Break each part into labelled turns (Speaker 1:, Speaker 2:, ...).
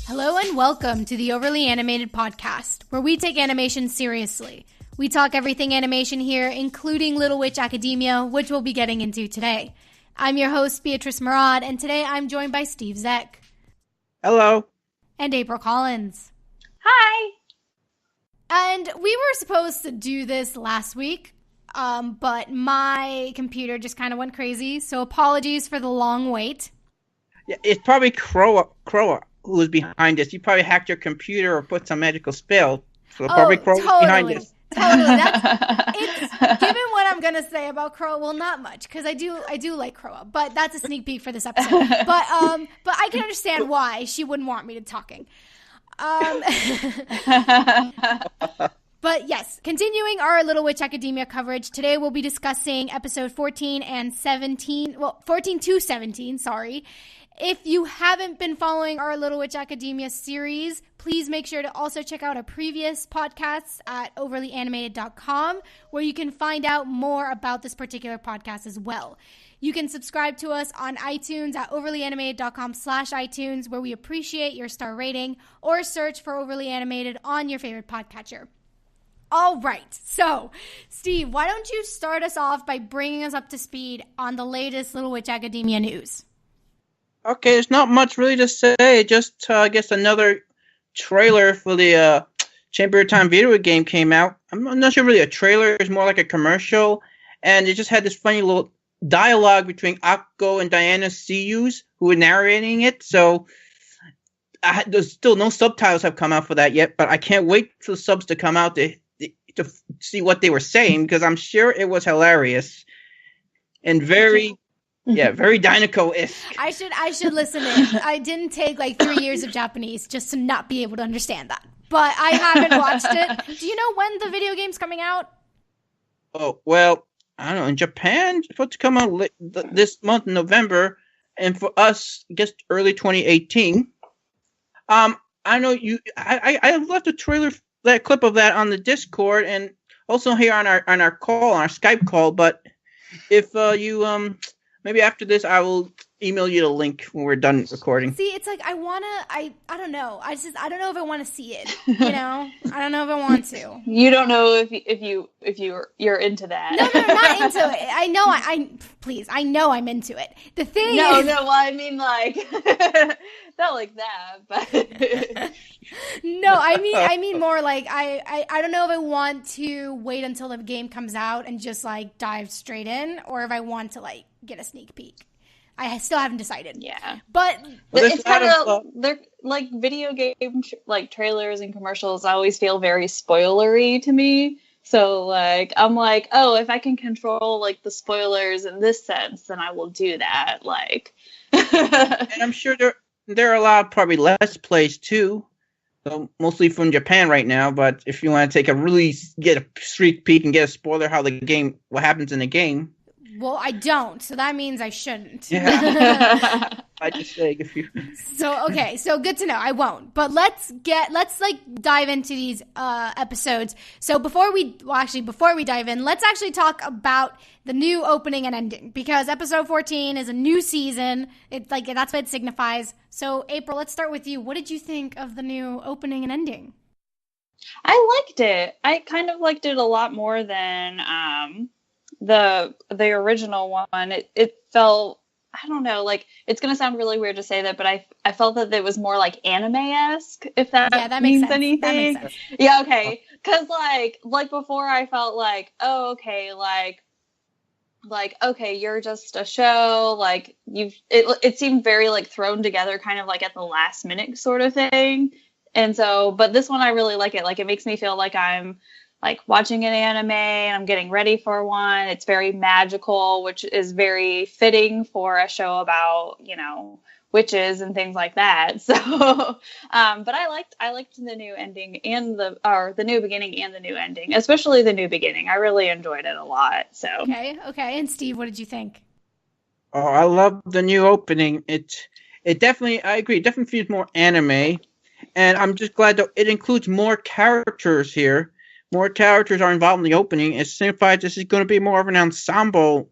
Speaker 1: Hello and welcome to the Overly Animated podcast, where we take animation seriously. We talk everything animation here, including Little Witch Academia, which we'll be getting into today. I'm your host, Beatriz Mourad, and today I'm joined by Steve Zeck.
Speaker 2: Hello.
Speaker 1: And April Collins.
Speaker 3: Hi.
Speaker 1: And we were supposed to do this last week, but my computer just kind of went crazy, so apologies for the long wait.
Speaker 2: Yeah, it's probably Croa who was behind this. You probably hacked your computer or put some magical spell. So probably Croa was behind this.
Speaker 1: Totally. It's given what I'm gonna say about Croa. Well, not much because I do like Croa, but that's a sneak peek for this episode. But I can understand why she wouldn't want me to talking. But yes, continuing our Little Witch Academia coverage, today we'll be discussing episode 14 and 17. Well, 14 to 17. Sorry. If you haven't been following our Little Witch Academia series, please make sure to also check out our previous podcasts at overlyanimated.com, where you can find out more about this particular podcast as well. You can subscribe to us on iTunes at overlyanimated.com/iTunes, where we appreciate your star rating, or search for Overly Animated on your favorite podcatcher. All right, so Steve, why don't you start us off by bringing us up to speed on the latest Little Witch Academia news?
Speaker 2: Okay, there's not much really to say. Just, I guess, another trailer for the Chamber of Time video game came out. I'm not sure really a trailer. It's more like a commercial. And it just had this funny little dialogue between Akko and Diana Seiyus, who were narrating it. So there's still no subtitles have come out for that yet. But I can't wait for the subs to come out to see what they were saying, because I'm sure it was hilarious. And very... Yeah, very Dinoco-esque.
Speaker 1: I should listen in. I didn't take like 3 years of Japanese just to not be able to understand that. But I haven't watched it. Do you know when the video game's coming out?
Speaker 2: Oh, well, I don't know. In Japan, it's supposed to come out this month in November. And for us, I guess early 2018. I know you. I left a trailer, that clip of that on the Discord, and also here on our Skype call. But if you maybe after this, I will email you the link when we're done recording.
Speaker 1: See, it's like I don't know. I don't know if I want to see it. You know, I don't know if I want to.
Speaker 3: You don't know if you're into that.
Speaker 1: No, not into it. I know. I know I'm into it. The thing
Speaker 3: No,
Speaker 1: is,
Speaker 3: well, I mean, like, not like that, but.
Speaker 1: No, I mean more like I don't know if I want to wait until the game comes out and just like dive straight in, or if I want to like get a sneak peek. I still haven't decided.
Speaker 3: Yeah,
Speaker 1: but
Speaker 3: it's kind of they're like video game like trailers and commercials always feel very spoilery to me. So like I'm like, oh, if I can control like the spoilers in this sense, then I will do that. Like,
Speaker 2: and I'm sure there are a lot of probably Let's Plays too. So mostly from Japan right now, but if you want to get a sneak peek and get a spoiler what happens in the game.
Speaker 1: Well, I don't, so that means I shouldn't.
Speaker 2: Yeah. I just say if you.
Speaker 1: So good to know. I won't. But let's like dive into these episodes. So before we dive in, let's actually talk about the new opening and ending, because episode 14 is a new season. It's like that's what it signifies. So April, let's start with you. What did you think of the new opening and ending?
Speaker 3: I liked it. I kind of liked it a lot more than the original one. It felt, I don't know, like, it's gonna sound really weird to say that, but I felt that it was more like anime-esque, if that means
Speaker 1: makes sense.
Speaker 3: anything.
Speaker 1: That makes sense.
Speaker 3: Yeah, okay. Because like before I felt like, oh, okay, like okay, you're just a show, like it seemed very like thrown together kind of like at the last minute sort of thing. And so, but this one I really like it. Like, it makes me feel like I'm like watching an anime and I'm getting ready for one. It's very magical, which is very fitting for a show about, you know, witches and things like that. So, but I liked the new ending and the new beginning and the new ending, especially the new beginning. I really enjoyed it a lot. So
Speaker 1: okay. And Steve, what did you think?
Speaker 2: Oh, I love the new opening. It definitely, I agree, it definitely feels more anime, and I'm just glad that it includes more characters here. More characters are involved in the opening. It signifies this is going to be more of an ensemble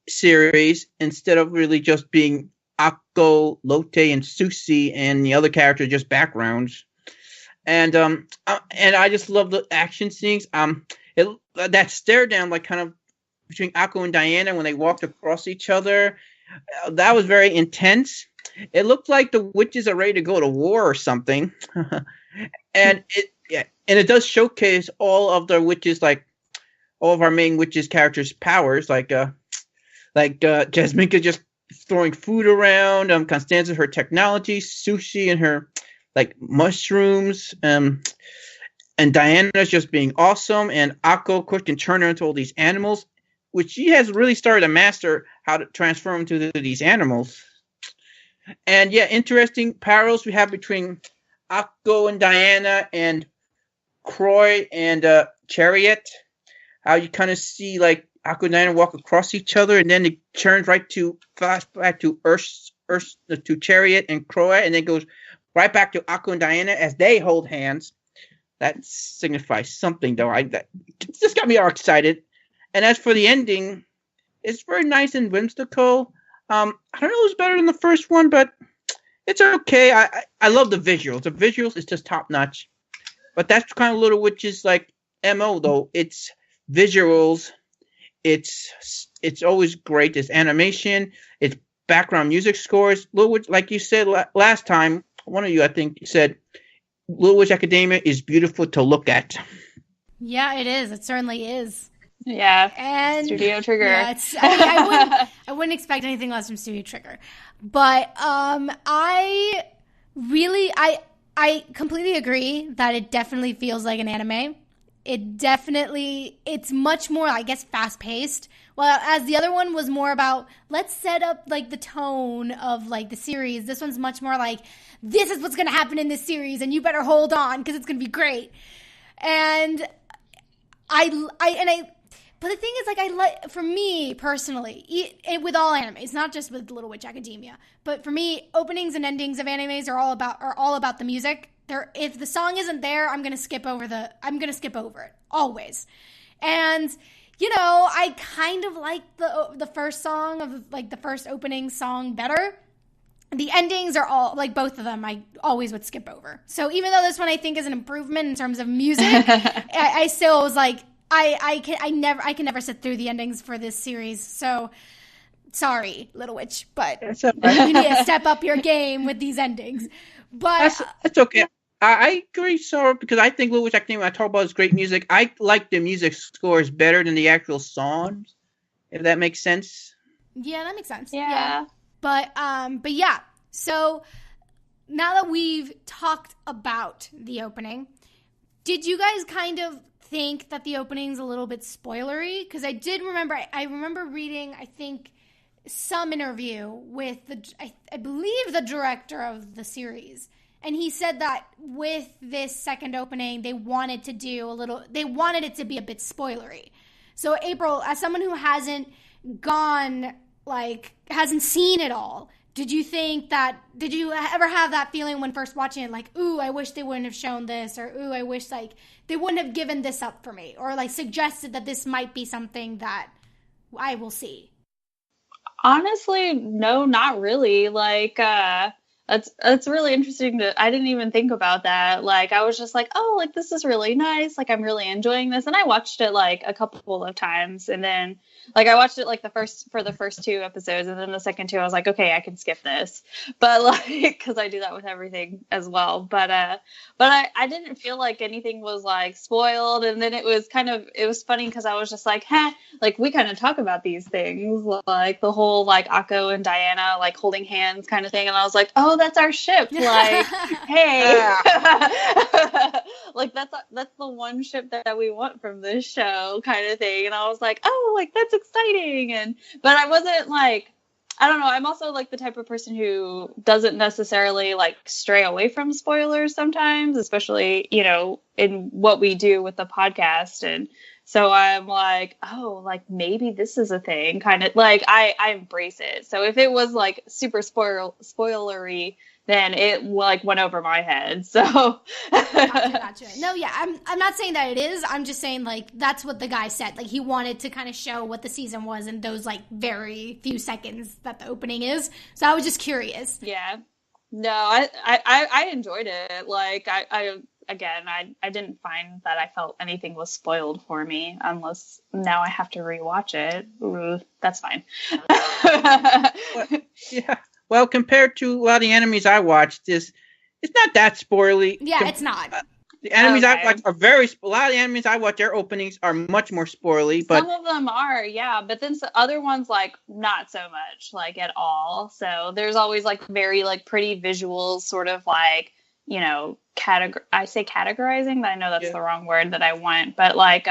Speaker 2: series instead of really just being Akko, Lotte, and Susie, and the other characters just backgrounds. And I just love the action scenes. That stare down, like kind of between Akko and Diana when they walked across each other, that was very intense. It looked like the witches are ready to go to war or something. And it does showcase all of the witches, like all of our main witches characters' powers, like Jasminka just throwing food around, Constanza her technology, Sushi and her like mushrooms, and Diana's just being awesome, and Akko, of course, can turn her into all these animals, which she has really started to master how to transform into these animals. And yeah, interesting parallels we have between Akko and Diana and Croy and Chariot. How you kind of see like Akko and Diana walk across each other, and then it turns right to flashback to to Chariot and Croy, and then goes right back to Akko and Diana as they hold hands. That signifies something, though. That just got me all excited. And as for the ending, it's very nice and whimsical. I don't know if it was better than the first one, but it's okay. I love the visuals. The visuals is just top notch. But that's kind of Little Witch's like MO, though. It's visuals. It's always great. It's animation. It's background music scores. Little Witch, like you said last time, one of you I think said, Little Witch Academia is beautiful to look at.
Speaker 1: Yeah, it is. It certainly is.
Speaker 3: Yeah,
Speaker 1: and
Speaker 3: Studio Trigger.
Speaker 1: Yeah, I wouldn't expect anything less from Studio Trigger, but I completely agree that it definitely feels like an anime. It's much more, I guess, fast paced. Well, as the other one was more about let's set up like the tone of like the series. This one's much more like this is what's going to happen in this series, and you better hold on because it's going to be great. And but the thing is, like, for me personally, with all animes, not just with Little Witch Academia, but for me, openings and endings of animes are all about the music. If the song isn't there, I'm gonna skip over it always. And you know, I kind of like the first song of like the first opening song better. The endings are all like both of them. I always would skip over. So even though this one I think is an improvement in terms of music, I still was like. I can never sit through the endings for this series. So sorry, Little Witch, but you need to step up your game with these endings. But
Speaker 2: that's okay. I agree, Sarah, because I think Little Witch Academia, when I talk about is great music, I like the music scores better than the actual songs, if that makes sense.
Speaker 1: Yeah, that makes sense.
Speaker 3: Yeah.
Speaker 1: But yeah. So now that we've talked about the opening, did you guys kind of think that the opening's a little bit spoilery? Because I remember reading, I think, some interview with I believe the director of the series, and he said that with this second opening they wanted it to be a bit spoilery. So April, as someone who hasn't seen it all, did you ever have that feeling when first watching it, like, ooh, I wish they wouldn't have shown this, or ooh, I wish like they wouldn't have given this up for me, or like suggested that this might be something that I will see?
Speaker 3: Honestly, no, not really. Like, that's really interesting I didn't even think about that. Like, I was just like, oh, like this is really nice. Like, I'm really enjoying this. And I watched it like a couple of times, and then like I watched it like the first 2 episodes, and then the second 2 I was like, okay, I can skip this. But like, because I do that with everything as well. But I didn't feel like anything was like spoiled. And then it was funny because I was just like, like we kind of talk about these things, like the whole like Akko and Diana like holding hands kind of thing, and I was like, oh, that's our ship. Like, hey, like that's the one ship that we want from this show kind of thing. And I was like, oh, like that's exciting. But I wasn't like, I don't know. I'm also like the type of person who doesn't necessarily like stray away from spoilers sometimes, especially, you know, in what we do with the podcast. And so I'm like, oh, like maybe this is a thing, kind of like I embrace it. So if it was like super spoilery then it like went over my head. So
Speaker 1: Gotcha. No, yeah, I'm not saying that it is. I'm just saying like that's what the guy said. Like he wanted to kind of show what the season was in those like very few seconds that the opening is. So I was just curious.
Speaker 3: Yeah. No, I enjoyed it. Like I didn't find that I felt anything was spoiled for me, unless now I have to rewatch it. Ooh, that's fine.
Speaker 2: Yeah. Well, compared to a lot of the enemies I watched, it's not that spoily.
Speaker 1: Yeah, it's not.
Speaker 2: The enemies I watch are a lot of the enemies I watch, their openings are much more spoily. But
Speaker 3: some of them are, yeah. But then other ones, like, not so much, like, at all. So there's always, like, very, like, pretty visuals, sort of, like, you know, I say categorizing, but I know that's the wrong word that I want. But, like,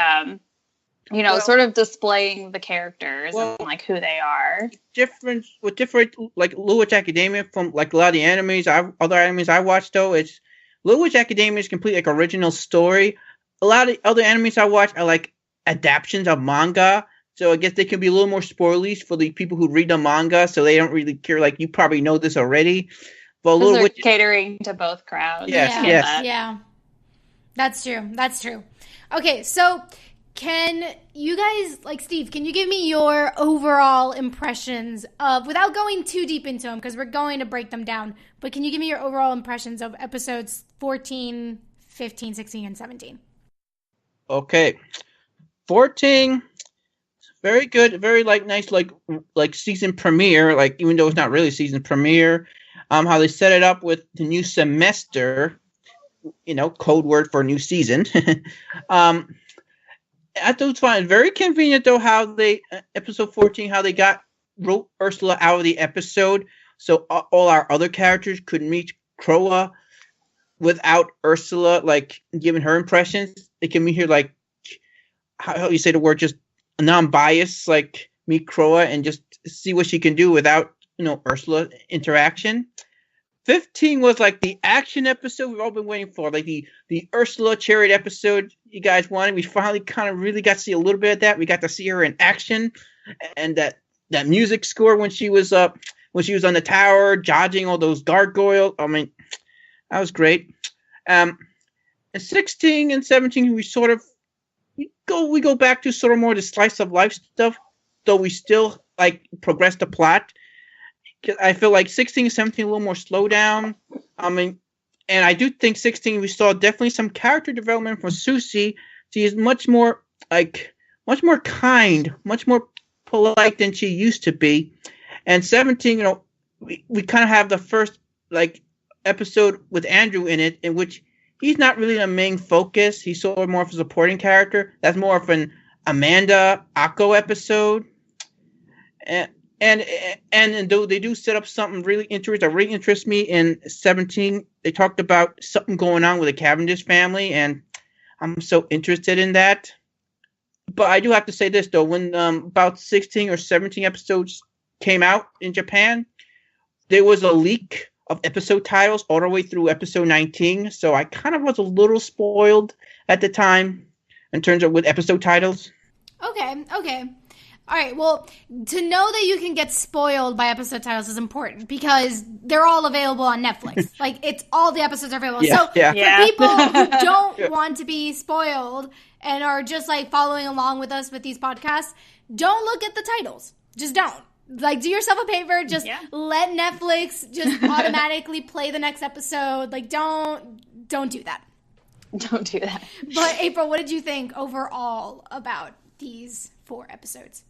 Speaker 3: you know, sort of displaying the characters and, like, who they are.
Speaker 2: Different, like, Little Witch Academia from, like, a lot of the other animes I watched, though, it's Little Witch Academia is complete, like, original story. A lot of the other animes I watch are, like, adaptations of manga. So I guess they can be a little more spoilies for the people who read the manga, so they don't really care. Like, you probably know this already. But
Speaker 3: Little Witch catering to both crowds.
Speaker 2: Yes.
Speaker 1: Yeah. That's true. Okay, so can you guys, like, Steve, can you give me your overall impressions of, without going too deep into them, because we're going to break them down, but can you give me your overall impressions of episodes 14, 15, 16, and 17?
Speaker 2: Okay. 14, very good, very, like, nice, like season premiere, like, even though it's not really season premiere. How they set it up with the new semester, you know, code word for new season. I thought it was fine. Very convenient, though, how they, episode 14, how they wrote Ursula out of the episode, so all our other characters could meet Croa without Ursula, like, giving her impressions. They can meet her, like, how you say the word, just non-biased, like, meet Croa and just see what she can do without, you know, Ursula interaction. 15 was like the action episode we've all been waiting for, like the Ursula Chariot episode you guys wanted. We finally kind of really got to see a little bit of that. We got to see her in action, and that music score when she was on the tower dodging all those gargoyles. I mean, that was great. And 16 and 17 we go back to sort of more the slice of life stuff, though we still like progress the plot. I feel like 16 and 17 a little more slow down. I mean, and I do think 16 we saw definitely some character development from Susie. She is much more kind, much more polite than she used to be. And 17, you know, we kind of have the first like episode with Andrew in it, in which he's not really the main focus. He's sort of more of a supporting character. That's more of an Amanda Akko episode. And though they do set up something really interests me in 17, they talked about something going on with the Cavendish family, and I'm so interested in that. But I do have to say this, though. When about 16 or 17 episodes came out in Japan, there was a leak of episode titles all the way through episode 19, so I kind of was a little spoiled at the time in terms of with episode titles.
Speaker 1: Okay. All right, well, to know that you can get spoiled by episode titles is important because they're all available on Netflix. Like, it's all the episodes are available.
Speaker 2: Yeah,
Speaker 1: so for people who don't want to be spoiled and are just, like, following along with us with these podcasts, don't look at the titles. Just don't. Like, do yourself a favor. Just let Netflix just automatically play the next episode. Like, don't do that.
Speaker 3: Don't do that.
Speaker 1: But, April, what did you think overall about these 4 episodes?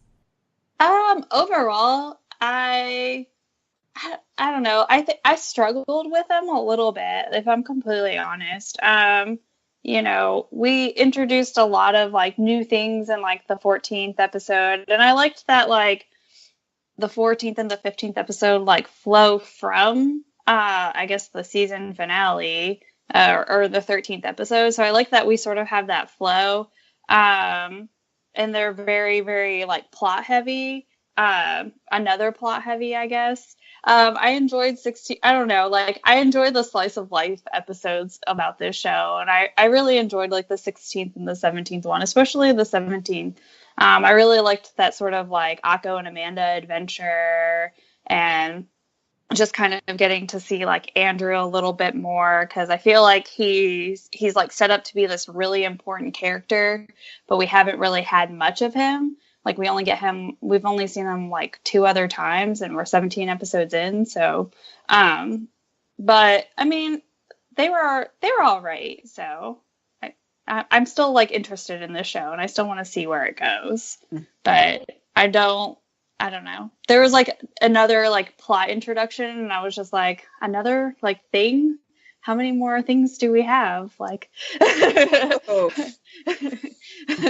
Speaker 3: Overall, I don't know. I struggled with them a little bit, if I'm completely honest. You know, we introduced a lot of like new things in like the 14th episode, and I liked that like the 14th and the 15th episode like flow from I guess the season finale or the 13th episode. So I like that we sort of have that flow. And they're very, very, like, plot heavy. Another plot heavy, I guess. I enjoyed 16. I don't know. Like, I enjoyed the slice of life episodes about this show. And I really enjoyed, like, the 16th and the 17th one, especially the 17th. I really liked that sort of, like, Akko and Amanda adventure. And just kind of getting to see like Andrew a little bit more, because I feel like he's like set up to be this really important character, but we haven't really had much of him. Like we've only seen him like 2 other times, and we're 17 episodes in. So, but I mean, they were all right. So I'm still like interested in this show, and I still want to see where it goes. But I don't know. There was like another like plot introduction, and I was just like, another like thing. How many more things do we have? Like, oh.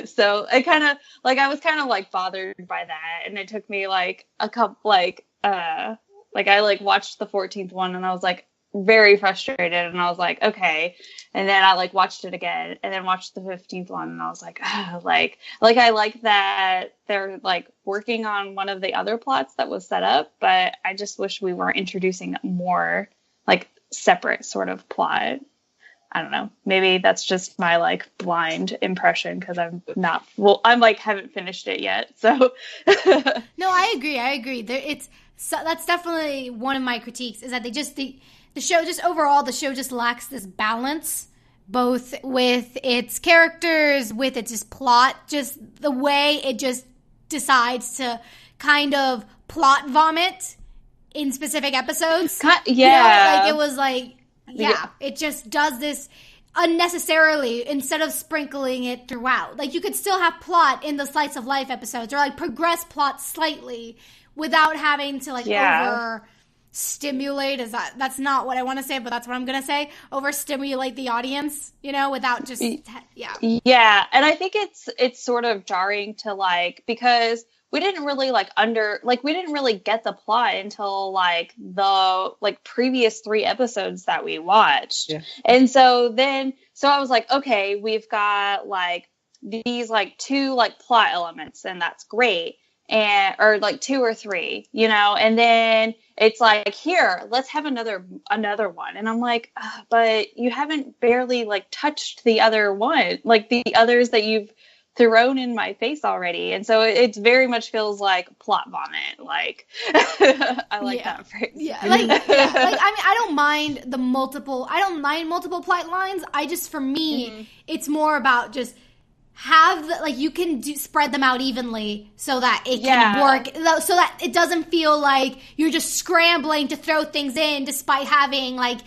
Speaker 3: So it kind of like, I was kind of like bothered by that, and it took me like a couple like I like watched the 14th one, and I was like very frustrated, and I was like, okay. And then I like watched it again, and then watched the 15th one, and I was like, oh, like I like that they're like working on one of the other plots that was set up, but I just wish we were introducing more like separate sort of plot. I don't know. Maybe that's just my like blind impression, because I'm like haven't finished it yet. So
Speaker 1: no, I agree. That's definitely one of my critiques, is that the show just lacks this balance, both with its characters, with its just plot, just the way it just decides to kind of plot vomit in specific episodes.
Speaker 3: Yeah.
Speaker 1: Like it was like, it just does this unnecessarily instead of sprinkling it throughout. Like you could still have plot in the slice of life episodes, or like progress plot slightly without having to like over stimulate. That's not what I want to say, but that's what I'm gonna say. Overstimulate the audience, without just
Speaker 3: yeah. And I think it's sort of jarring to like, because we didn't really we didn't really get the plot until like the like previous 3 episodes that we watched. Yeah. And so I was like, okay, we've got like these like 2 like plot elements, and that's great. Or like 2 or 3, and then it's like, here, let's have another one. And I'm like, but you haven't barely like touched the other one, like the others that you've thrown in my face already. And so it very much feels like plot vomit. Like, I like that phrase.
Speaker 1: Yeah. Like, I mean, I don't mind multiple plot lines. For me, it's more about just you can spread them out evenly so that it can work, so that it doesn't feel like you're just scrambling to throw things in despite having like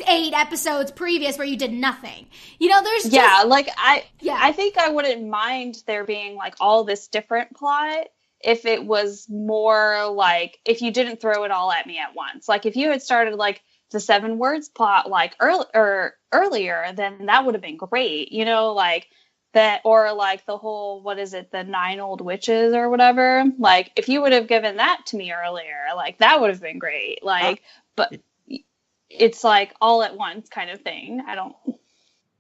Speaker 1: 8 episodes previous where you did nothing. There's just...
Speaker 3: I think I wouldn't mind there being like all this different plot if it was more like, if you didn't throw it all at me at once. Like if you had started like the 7 words plot like earlier, then that would have been great. Like that, or like the whole, what is it, the 9 old witches or whatever. Like if you would have given that to me earlier, like that would have been great. Like, but it's like all at once kind of thing. I don't.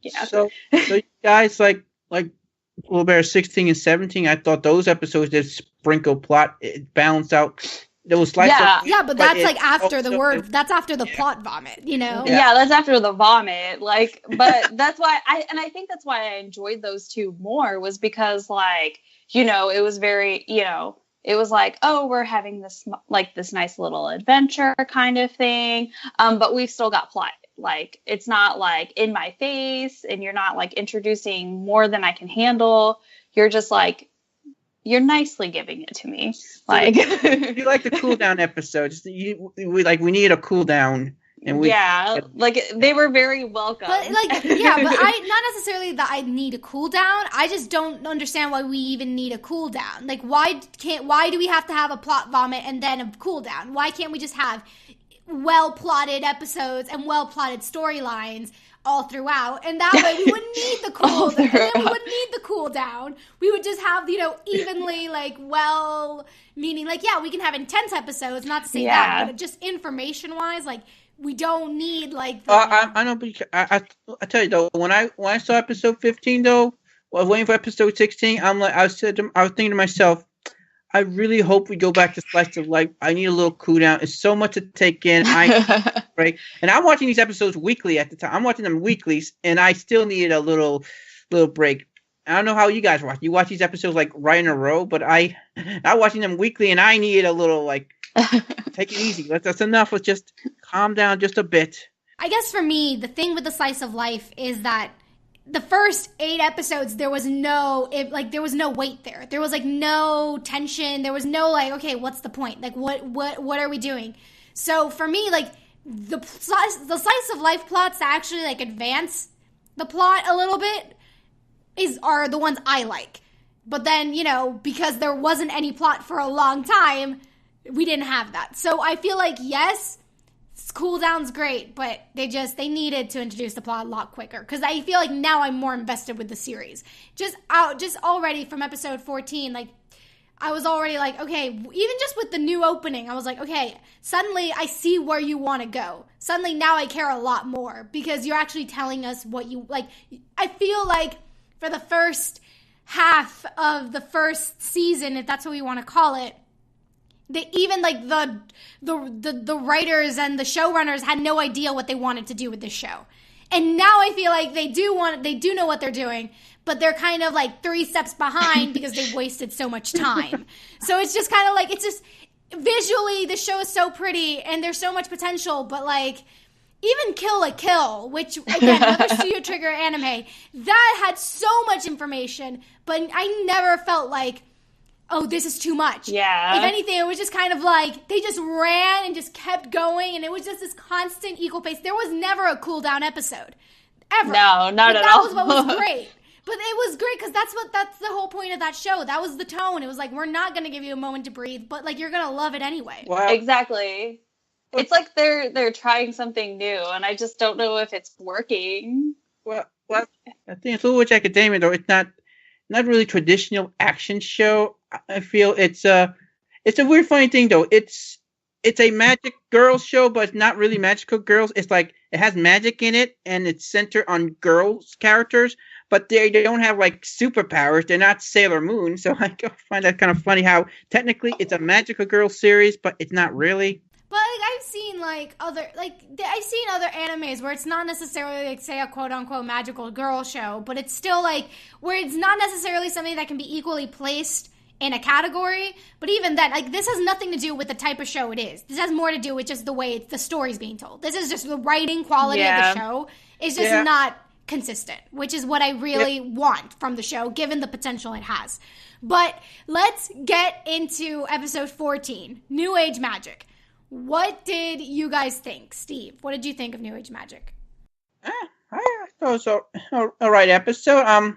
Speaker 3: Yeah.
Speaker 2: So you guys like a little bit of 16 and 17. I thought those episodes did sprinkle plot. It balanced out. There was like
Speaker 1: but that's like after the word. That's after the plot vomit.
Speaker 3: Yeah, that's after the vomit. Like, but that's why I think that's why I enjoyed those 2 more, was because like, it was very, it was like, oh, we're having this nice little adventure kind of thing. But we've still got plot. Like, it's not like in my face, and you're not like introducing more than I can handle. You're just like, you're nicely giving it to me. Like,
Speaker 2: you like the cool down episodes. We needed a cool down. And
Speaker 1: like
Speaker 3: they were very welcome.
Speaker 1: But like, but I not necessarily that I need a cool down. I just don't understand why we even need a cool down. Like, why do we have to have a plot vomit and then a cool down? Why can't we just have well plotted episodes and well plotted storylines all throughout, and that way we wouldn't need the cool down. And then we wouldn't need the cool down. We would just have, evenly meaning we can have intense episodes, not to say that, but just information wise, like we don't need like
Speaker 2: I know, but I tell you though, when I saw episode 15 though, I was waiting for episode 16, I was thinking to myself, I really hope we go back to slice of life. I need a little cool down. It's so much to take in. Right? And I'm watching these episodes weekly at the time. I'm watching them weeklies, and I still needed a little break. I don't know how you guys watch. You watch these episodes like right in a row, but I'm watching them weekly, and I needed a little Take it easy. That's enough. Let's just calm down just a bit.
Speaker 1: I guess for me, the thing with the slice of life is that the first 8 episodes, there was no weight there. There was like no tension. There was no like, okay, what's the point? Like, what are we doing? So for me, like the slice of life plots that actually like advance the plot a little bit are the ones I like. But then, because there wasn't any plot for a long time, we didn't have that. So I feel like, yes, cool down's great, but they needed to introduce the plot a lot quicker. Because I feel like now I'm more invested with the series. Just already from episode 14, like, I was already like, okay, even just with the new opening, I was like, okay, suddenly I see where you want to go. Suddenly now I care a lot more because you're actually telling us what you, like, I feel like for the first half of the first season, if that's what we want to call it, even like the writers and the showrunners had no idea what they wanted to do with this show. And now I feel like they do know what they're doing, but they're kind of like 3 steps behind because they've wasted so much time. So it's just kind of like, it's just visually the show is so pretty and there's so much potential, but like even Kill la Kill, which again, another Studio Trigger anime, that had so much information, but I never felt like, oh, this is too much.
Speaker 3: Yeah.
Speaker 1: If anything, it was just kind of like, they just ran and just kept going, and it was just this constant equal pace. There was never a cool down episode. Ever.
Speaker 3: No, not at all.
Speaker 1: That was what was great. But it was great because that's the whole point of that show. That was the tone. It was like, we're not going to give you a moment to breathe, but like, you're going to love it anyway.
Speaker 2: Wow.
Speaker 3: Exactly. It's like they're trying something new, and I just don't know if it's working.
Speaker 2: Well, I think it's Little Witch Academia, though. It's not really traditional action show. I feel it's a weird, funny thing, though. It's a magic girls show, but it's not really magical girls. It's like it has magic in it, and it's centered on girls characters, but they don't have like superpowers. They're not Sailor Moon, so I find that kind of funny. How technically it's a magical girls series, but it's not really.
Speaker 1: But like, I've seen other animes where it's not necessarily like, say, a quote unquote magical girl show, but it's still like where it's not necessarily something that can be equally placed in a category. But even then, like, this has nothing to do with the type of show it is. This has more to do with just the way the story's being told. This is just the writing quality of the show is just not consistent, which is what I really want from the show, given the potential it has. But let's get into episode 14, New Age Magic. What did you guys think? Steve, what did you think of New Age Magic?
Speaker 2: I thought it was a right episode.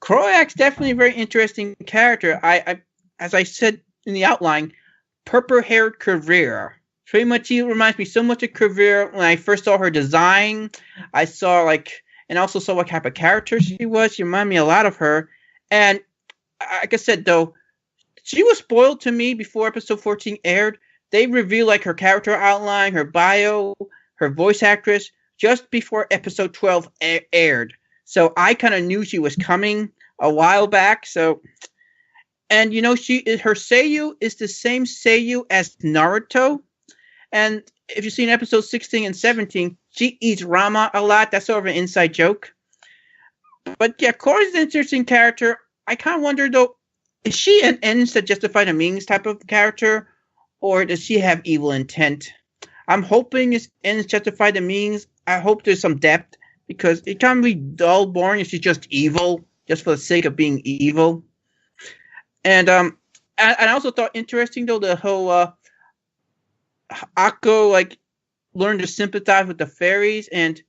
Speaker 2: Kroak's definitely a very interesting character. I as I said in the outline, purple-haired career. Pretty much, he reminds me so much of Career. When I first saw her design, I saw and also saw what type of character she was. She reminded me a lot of her. And like I said, though, she was spoiled to me before episode 14 aired. They revealed like her character outline, her bio, her voice actress just before episode 12 aired. So I kind of knew she was coming a while back. So, and her seiyuu is the same seiyuu as Naruto. And if you've seen episodes 16 and 17, she eats Rama a lot. That's sort of an inside joke. But yeah, Korra's an interesting character. I kind of wonder though, is she an ends that justify the means type of character? Or does she have evil intent? I'm hoping it's ends justify the means. I hope there's some depth because it can't be dull, boring if she's just evil, just for the sake of being evil. And I also thought interesting though the whole Akko learned to sympathize with the fairies and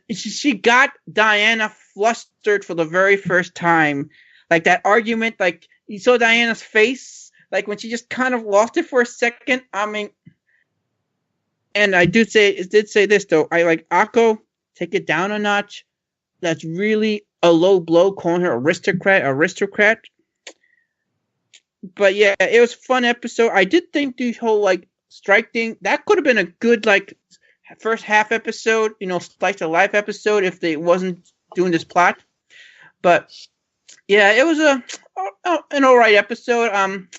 Speaker 2: she got Diana flustered for the very first time. Like that argument, like you saw Diana's face. Like when she just kind of lost it for a second. I mean, and I did say this though. I like Akko, take it down a notch. That's really a low blow, calling her aristocrat. But yeah, it was a fun episode. I did think the whole strike thing that could have been a good first half episode, slice of life episode if they wasn't doing this plot. But yeah, it was an alright episode.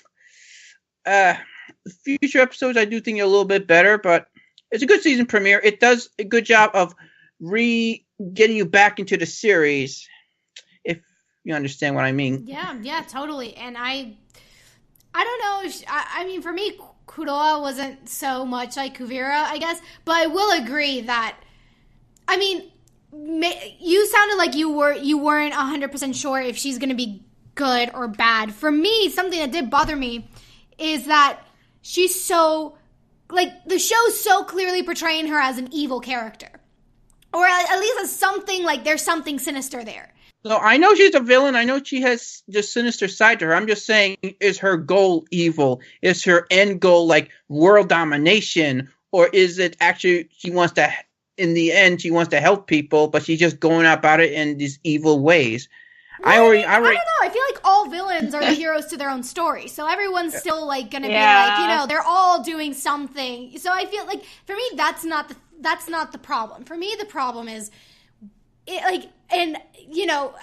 Speaker 2: Future episodes I do think are a little bit better, but it's a good season premiere. It does a good job of getting you back into the series, if you understand what I mean.
Speaker 1: Yeah, totally. And I don't know. I mean, for me, Kuroa wasn't so much like Kuvira, I guess. But I will agree that, I mean, you sounded like you weren't 100% sure if she's going to be good or bad. For me, something that did bother me is that she's so, like, the show's so clearly portraying her as an evil character. Or at least as something, like, there's something sinister there.
Speaker 2: So I know she's a villain. I know she has the sinister side to her. I'm just saying, is her goal evil? Is her end goal like world domination? Or is it actually she wants to, in the end, she wants to help people, but she's just going about it in these evil ways?
Speaker 1: Well, I don't know. I feel like all villains are the heroes to their own story. So everyone's still like going to be like, you know, they're all doing something. So I feel like for me, that's not the problem. For me, the problem is I don't know.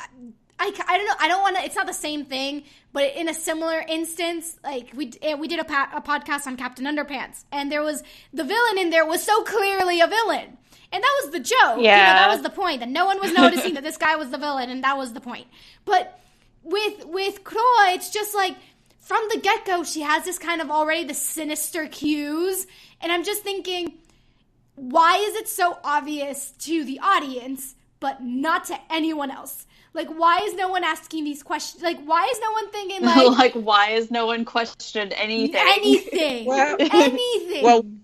Speaker 1: I don't want to. It's not the same thing, but in a similar instance, like we did a podcast on Captain Underpants, and there was the villain in there was so clearly a villain, and that was the joke. Yeah, you know, that was the point. That no one was noticing that this guy was the villain, and that was the point. But with Kroa, it's just like from the get go, she has this kind of already the sinister cues, and I'm just thinking, why is it so obvious to the audience, but not to anyone else? Like, why is no one asking these questions? Like, why is no one thinking, like...
Speaker 3: like, why is no one questioned anything?
Speaker 1: Anything. Anything.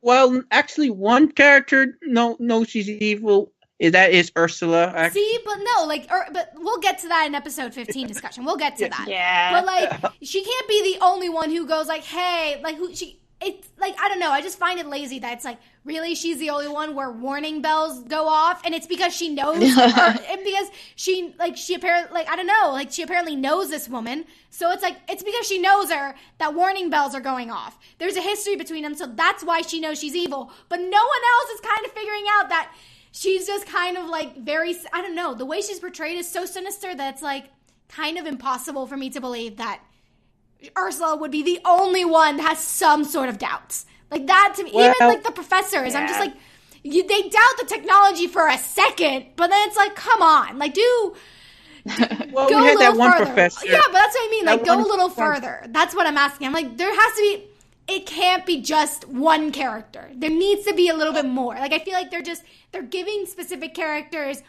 Speaker 2: Well, actually, one character knows she's evil. That is Ursula. Actually.
Speaker 1: See, but no, like, but we'll get to that in episode 15 discussion. We'll get to that.
Speaker 3: Yeah.
Speaker 1: But, like, she can't be the only one who goes, like, hey, like, it's, like, I don't know. I just find it lazy that it's, like, really, she's the only one where warning bells go off, and it's because she knows, and because she apparently, like, I don't know, like, she apparently knows this woman, so it's, like, it's because she knows her that warning bells are going off. There's a history between them, so that's why she knows she's evil, but no one else is kind of figuring out that she's just kind of, like, very, I don't know, the way she's portrayed is so sinister that it's, like, kind of impossible for me to believe that Ursula would be the only one that has some sort of doubts. Like, that to me, even, like, the professors, I'm just like, they doubt the technology for a second, but then it's like, come on, like,
Speaker 2: well,
Speaker 1: go
Speaker 2: we had
Speaker 1: a
Speaker 2: that
Speaker 1: little
Speaker 2: one
Speaker 1: further.
Speaker 2: professor.
Speaker 1: Yeah, but that's what I mean, like, go a little further. That's what I'm asking. I'm like, there has to be, it can't be just one character. There needs to be a little bit more. Like, I feel like they're giving specific characters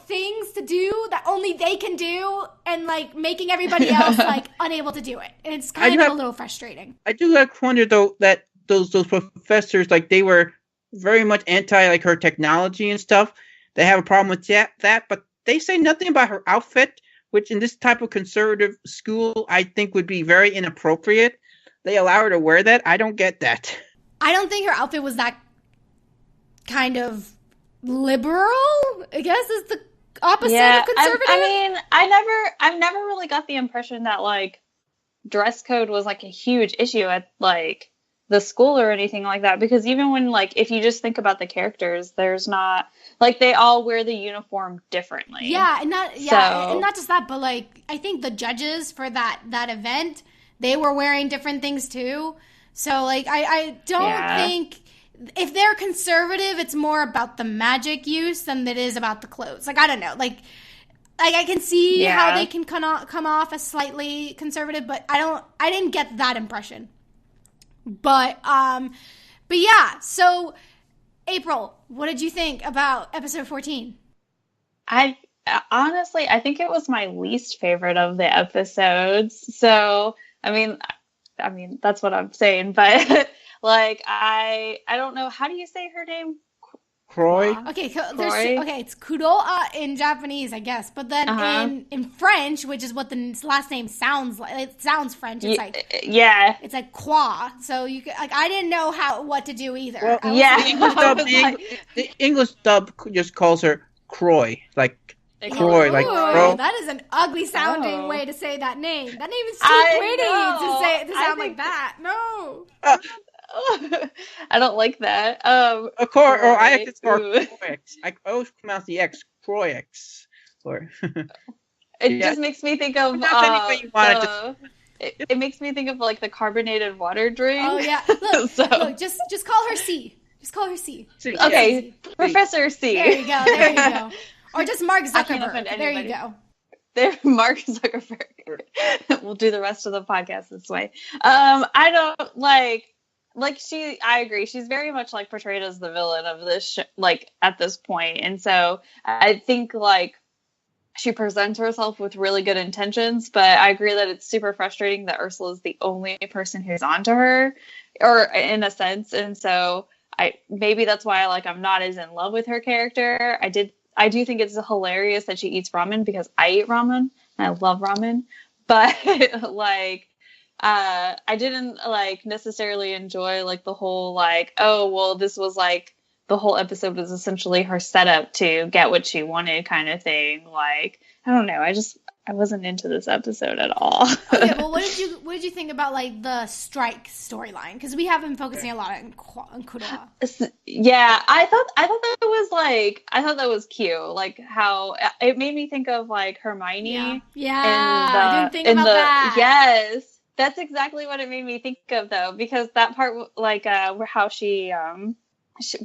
Speaker 1: things to do that only they can do, and, like, making everybody else, like, unable to do it. And it's kind of a little frustrating.
Speaker 2: I do like wonder, though, that those professors, like, they were very much anti, like, her technology and stuff. They have a problem with that, but they say nothing about her outfit, which in this type of conservative school, I think would be very inappropriate. They allow her to wear that. I don't get that.
Speaker 1: I don't think her outfit was that kind of liberal, I guess is the opposite of conservative.
Speaker 3: I mean, I've never really got the impression that, like, dress code was, like, a huge issue at, like, the school or anything like that, because even when, like, if you just think about the characters, there's not, like, they all wear the uniform differently.
Speaker 1: And not just that, but, like, I think the judges for that event, they were wearing different things too. So, like, I don't think, if they're conservative, it's more about the magic use than it is about the clothes. Like, I don't know, like I can see how they can come off as slightly conservative, but I didn't get that impression. But yeah, so April, what did you think about episode 14?
Speaker 3: I think it was my least favorite of the episodes. So, I mean, that's what I'm saying, but like, I don't know. How do you say her name?
Speaker 2: Croy.
Speaker 1: Okay, it's Kuroa in Japanese, I guess, but then in French, which is what the last name sounds like, it sounds French. It's it's like Croix. So you could, like, I didn't know what to do either.
Speaker 2: Well, the English dub just calls her Croy, like Croy, like Crow.
Speaker 1: That is an ugly sounding way to say that name. That name is too pretty to sound like that. No.
Speaker 3: I don't like that.
Speaker 2: Of course, or I have to Croix. I always pronounce the X Croix. Or
Speaker 3: it just makes me think of it makes me think of, like, the carbonated water drink.
Speaker 1: Oh yeah. Look, just call her C. Just call her C.
Speaker 3: Okay, C. Professor C.
Speaker 1: There you go. Or just Mark Zuckerberg. There you go.
Speaker 3: Mark Zuckerberg. We'll do the rest of the podcast this way. I don't like I agree. She's very much like portrayed as the villain of this show, like at this point. And so I think like she presents herself with really good intentions, but I agree that it's super frustrating that Ursula is the only person who's onto her, or in a sense. And so maybe that's why I'm not as in love with her character. I do think it's hilarious that she eats ramen because I eat ramen and I love ramen, but like, I didn't like necessarily enjoy like the whole like, oh, well, this was like the whole episode was essentially her setup to get what she wanted kind of thing. Like, I don't know. I wasn't into this episode at all.
Speaker 1: Okay, well, what did you think about like the strike storyline? Because we have been focusing a lot on Kuroa.
Speaker 3: Yeah, I thought that was cute. Like how it made me think of like Hermione. Yeah.
Speaker 1: I didn't think about that.
Speaker 3: Yes. That's exactly what it made me think of, though, because that part, like, how she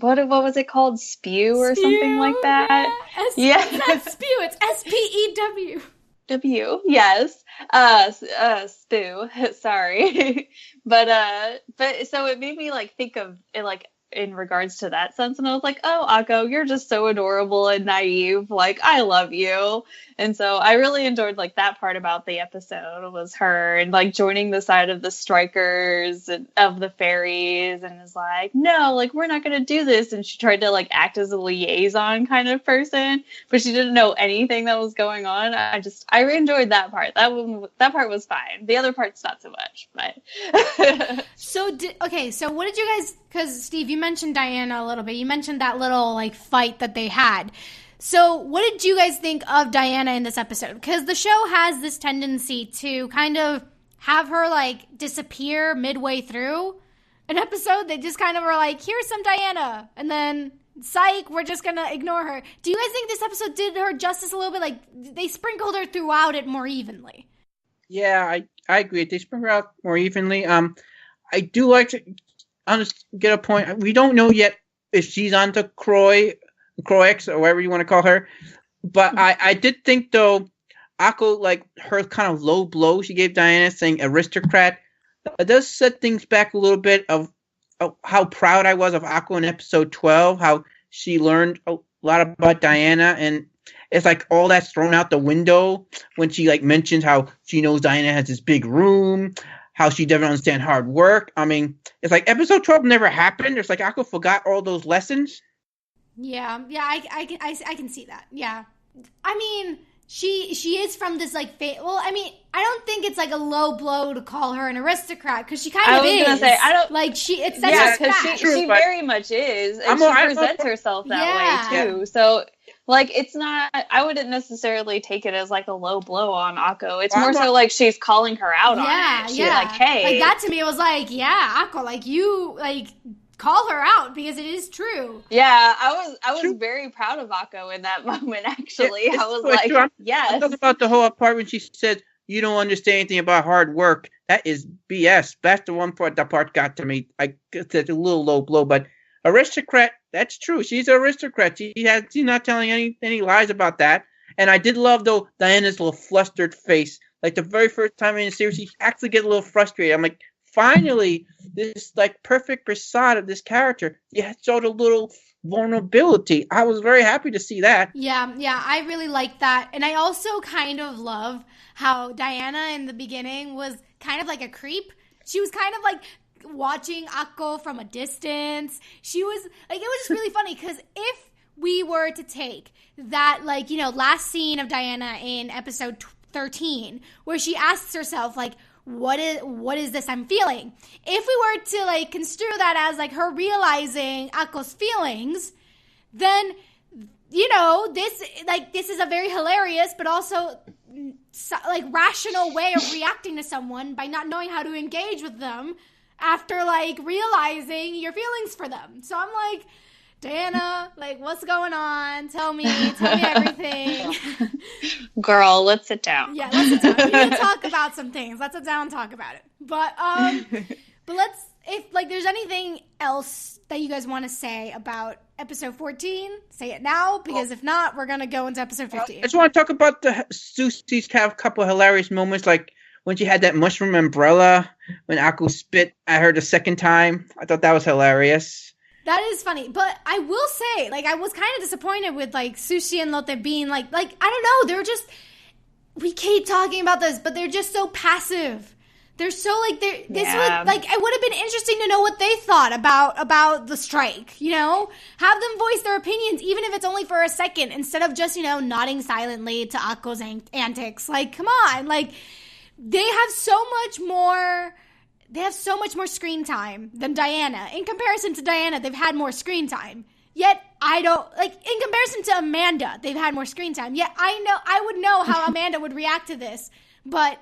Speaker 3: what was it called? Spew or something like that?
Speaker 1: Yeah. It's not spew, it's SPEW.
Speaker 3: Yes. Spew. Sorry. But so it made me, like, think of it, like, in regards to that sense. And I was like, oh, Akko, you're just so adorable and naive. Like, I love you. And so I really enjoyed like that part about the episode was her and like joining the side of the strikers and of the fairies and is like, no, like we're not going to do this. And she tried to like act as a liaison kind of person, but she didn't know anything that was going on. I enjoyed that part. That part was fine. The other part's not so much, but.
Speaker 1: So what did you guys, because Steve, you mentioned Diana a little bit. You mentioned that little like fight that they had. So what did you guys think of Diana in this episode? Because the show has this tendency to kind of have her like disappear midway through an episode. They just kind of are like, here's some Diana. And then, psych, we're just going to ignore her. Do you guys think this episode did her justice a little bit? Like, they sprinkled her throughout it more evenly.
Speaker 2: Yeah, I agree. They sprinkled her out more evenly. I do like to get a point. We don't know yet if she's onto Croix or whatever you want to call her. But I did think, though, Akko, like, her kind of low blow she gave Diana saying aristocrat, it does set things back a little bit of how proud I was of Akko in episode 12, how she learned a lot about Diana, and it's like all that's thrown out the window when she, like, mentions how she knows Diana has this big room, how she doesn't understand hard work. I mean, it's like episode 12 never happened. It's like Akko forgot all those lessons.
Speaker 1: Yeah, I can see that. Yeah, I mean, she is from this like well, I mean, I don't think it's like a low blow to call her an aristocrat because she kind of is. I was gonna say I don't like she. It's such a fact.
Speaker 3: She very much is, and she presents herself that way too. So like, it's not. I wouldn't necessarily take it as like a low blow on Akko. It's more so like she's calling her out on it. She's like, hey,
Speaker 1: like that to me was like, Akko, like you like. Call her out because it is true.
Speaker 3: Yeah, I was very proud of Akko in that moment. Actually, I was like, yes.
Speaker 2: I'm talking about the whole part when she said you don't understand anything about hard work. That is BS. That's the one part that part got to me. I guess it's a little low blow, but aristocrat. That's true. She's an aristocrat. She's not telling any lies about that. And I did love though Diana's little flustered face. Like the very first time in the series, she actually gets a little frustrated. I'm like, finally, this like perfect facade of this character, you showed a little vulnerability. I was very happy to see that.
Speaker 1: Yeah, I really like that. And I also kind of love how Diana in the beginning was kind of like a creep. She was kind of like watching Akko from a distance. She was like, it was just really funny because if we were to take that, like, you know, last scene of Diana in episode 13, where she asks herself, like, what is this I'm feeling? If we were to, like, construe that as, like, her realizing Akko's feelings, then, you know, this is a very hilarious but also, like, rational way of reacting to someone by not knowing how to engage with them after, like, realizing your feelings for them. So I'm like, Diana, like, what's going on? Tell me everything.
Speaker 3: Girl, let's sit down.
Speaker 1: Yeah, let's sit down. We need to talk about some things. Let's sit down and talk about it. But But if there's anything else that you guys want to say about episode 14, say it now, because if not, we're going to go into episode 15.
Speaker 2: I just want to talk about Susie's couple of hilarious moments, like when she had that mushroom umbrella, when Akko spit at her the second time. I thought that was hilarious.
Speaker 1: That is funny, but I will say, I was kind of disappointed with, Sushi and Lotte being, I don't know, they're just, we keep talking about this, but they're just so passive. They're so, it would have been interesting to know what they thought about the strike, you know? Have them voice their opinions, even if it's only for a second, instead of just, nodding silently to Akko's antics. Come on, they have so much more... They have so much more screen time than Diana. In comparison to Diana, they've had more screen time. Yet, I don't... in comparison to Amanda, they've had more screen time. Yet, I would know how Amanda would react to this. But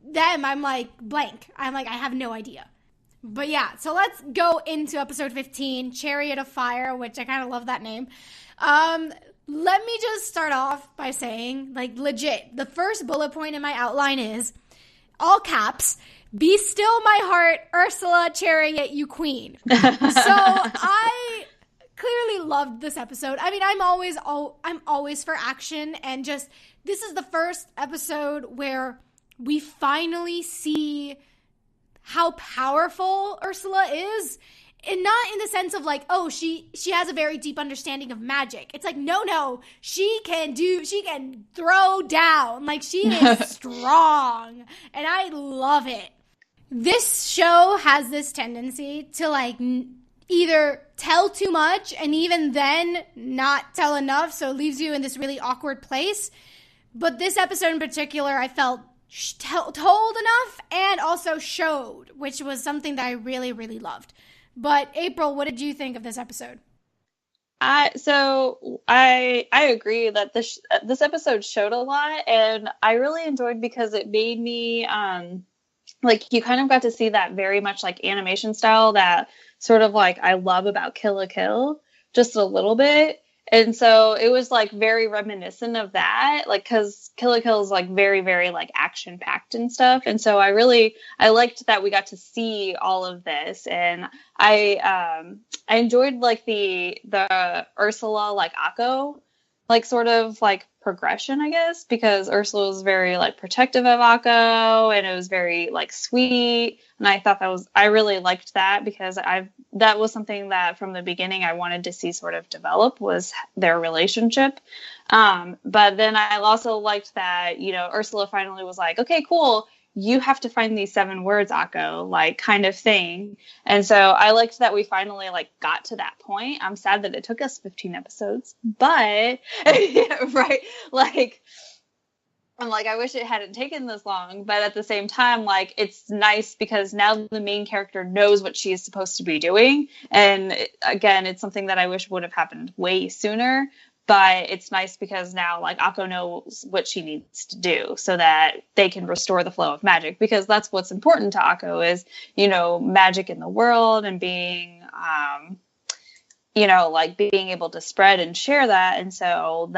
Speaker 1: them, I'm blank. I have no idea. But yeah, so let's go into episode 15, Chariot of Fire, which I kind of love that name. Let me just start off by saying, legit, the first bullet point in my outline is, all caps... Be still my heart, Ursula, Chariot, you queen. So I clearly loved this episode. I mean, I'm always for action, and just this is the first episode where we finally see how powerful Ursula is. And not in the sense of she has a very deep understanding of magic. It's no, she can throw down. She is strong. And I love it. This show has this tendency to either tell too much and even then not tell enough, so it leaves you in this really awkward place. But this episode in particular, I felt told enough and also showed, which was something that I really, really loved. But April, what did you think of this episode?
Speaker 3: So I agree that this episode showed a lot, and I really enjoyed because it made me you kind of got to see that very much animation style that sort of I love about Kill la Kill just a little bit. And so it was very reminiscent of that, because Kill la Kill is very, very action packed and stuff. And so I liked that we got to see all of this. And I enjoyed the Ursula, Akko, sort of progression, I guess, because Ursula was very protective of Akko, and it was very sweet. And I thought I really liked that, because that was something that from the beginning I wanted to see sort of develop, was their relationship. But then I also liked that, Ursula finally was okay, cool. You have to find these 7 words, Akko, kind of thing. And so I liked that we finally got to that point. I'm sad that it took us 15 episodes, but right. I'm I wish it hadn't taken this long, but at the same time, it's nice because now the main character knows what she is supposed to be doing. And again, it's something that I wish would have happened way sooner. But it's nice because now, Akko knows what she needs to do so that they can restore the flow of magic. Because that's what's important to Akko is, magic in the world and being, being able to spread and share that. And so,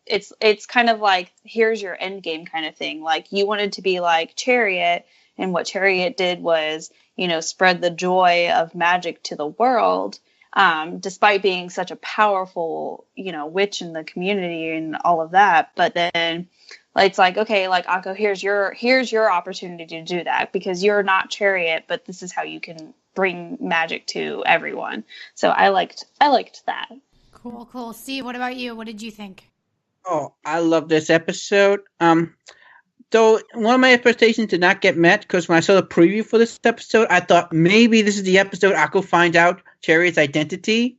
Speaker 3: it's kind of here's your end game kind of thing. You wanted to be like Chariot, and what Chariot did was, spread the joy of magic to the world. Despite being such a powerful, witch in the community and all of that. But then it's okay, Akko, here's your opportunity to do that, because you're not Chariot, but this is how you can bring magic to everyone. So I liked that.
Speaker 1: Cool. Steve, what about you? What did you think?
Speaker 2: Oh, I love this episode. Though one of my expectations did not get met, because when I saw the preview for this episode, I thought maybe this is the episode Akko finds out Chariot's identity.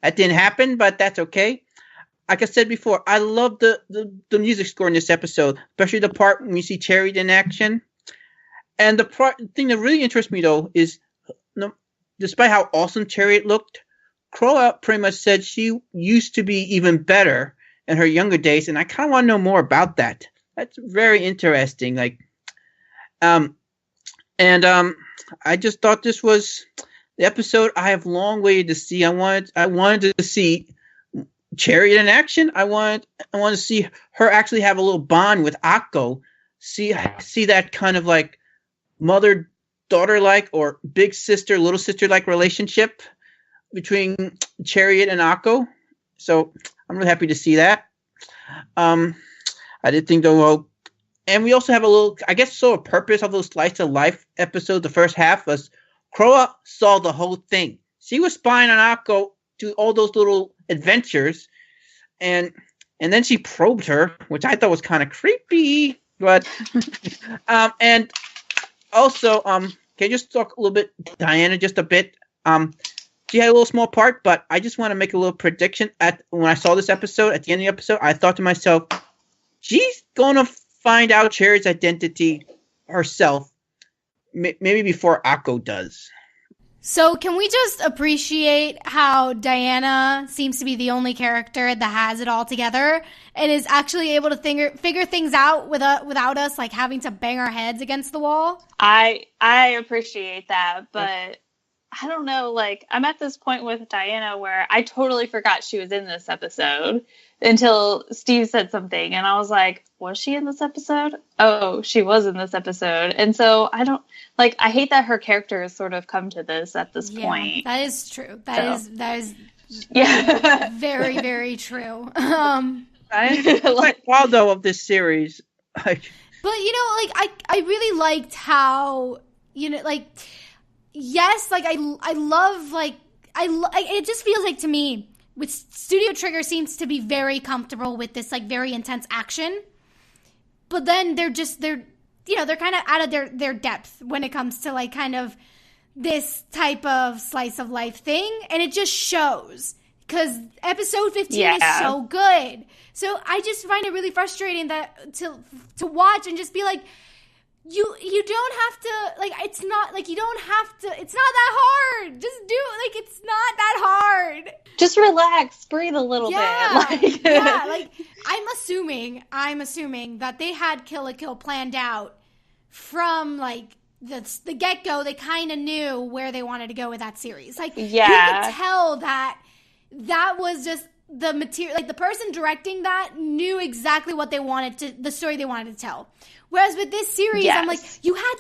Speaker 2: That didn't happen, but that's okay. Like I said before, I love the music score in this episode, especially the part when you see Chariot in action. And the thing that really interests me, though, is despite how awesome Chariot looked, Cruella pretty much said she used to be even better in her younger days, and I kind of want to know more about that. That's very interesting. I just thought this was the episode I have long waited to see. I wanted to see Chariot in action. I want to see her actually have a little bond with Akko. See that kind of mother daughter-like or big sister, little sister-like relationship between Chariot and Akko. So I'm really happy to see that. I did think though, and we also have a little, I guess, sort of purpose of those slice of life episodes. The first half was Kroa saw the whole thing. She was spying on Akko to all those little adventures, and then she probed her, which I thought was kind of creepy. But and also, can you just talk a little bit, Diana, just a bit? She had a little small part, but I just want to make a little prediction. When I saw this episode, at the end of the episode, I thought to myself, she's going to find out Chariot's identity herself, maybe before Akko does.
Speaker 1: So can we just appreciate how Diana seems to be the only character that has it all together and is actually able to figure things out without us like having to bang our heads against the wall?
Speaker 3: I appreciate that, but I don't know, like, I'm at this point with Diana where I totally forgot she was in this episode until Steve said something, and I was like, was she in this episode? Oh, she was in this episode. And so I don't, like, I hate that her character has sort of come to this at this point.
Speaker 1: That is true. That is
Speaker 3: yeah.
Speaker 1: very, very true.
Speaker 2: I'm quite proud, though, of this series.
Speaker 1: But, you know, like, I really liked how, you know, like, yes, like, I love, like, it just feels like to me, with Studio Trigger seems to be very comfortable with this, like, very intense action. But then they're kind of out of their depth when it comes to, like, kind of this type of slice of life thing. And it just shows. Because episode 15 is so good. So I just find it really frustrating that to watch and just be like, you don't have to, like, it's not, like, you don't have to, it's not that hard. Just do, like, it's not that hard.
Speaker 3: Just relax, breathe a little bit. Like,
Speaker 1: like, I'm assuming that they had Kill la Kill planned out from, like, the get-go. They kind of knew where they wanted to go with that series. Like, you could tell that was just the material, like, the person directing that knew exactly what they wanted to, the story they wanted to tell. Whereas with this series, I'm like, you had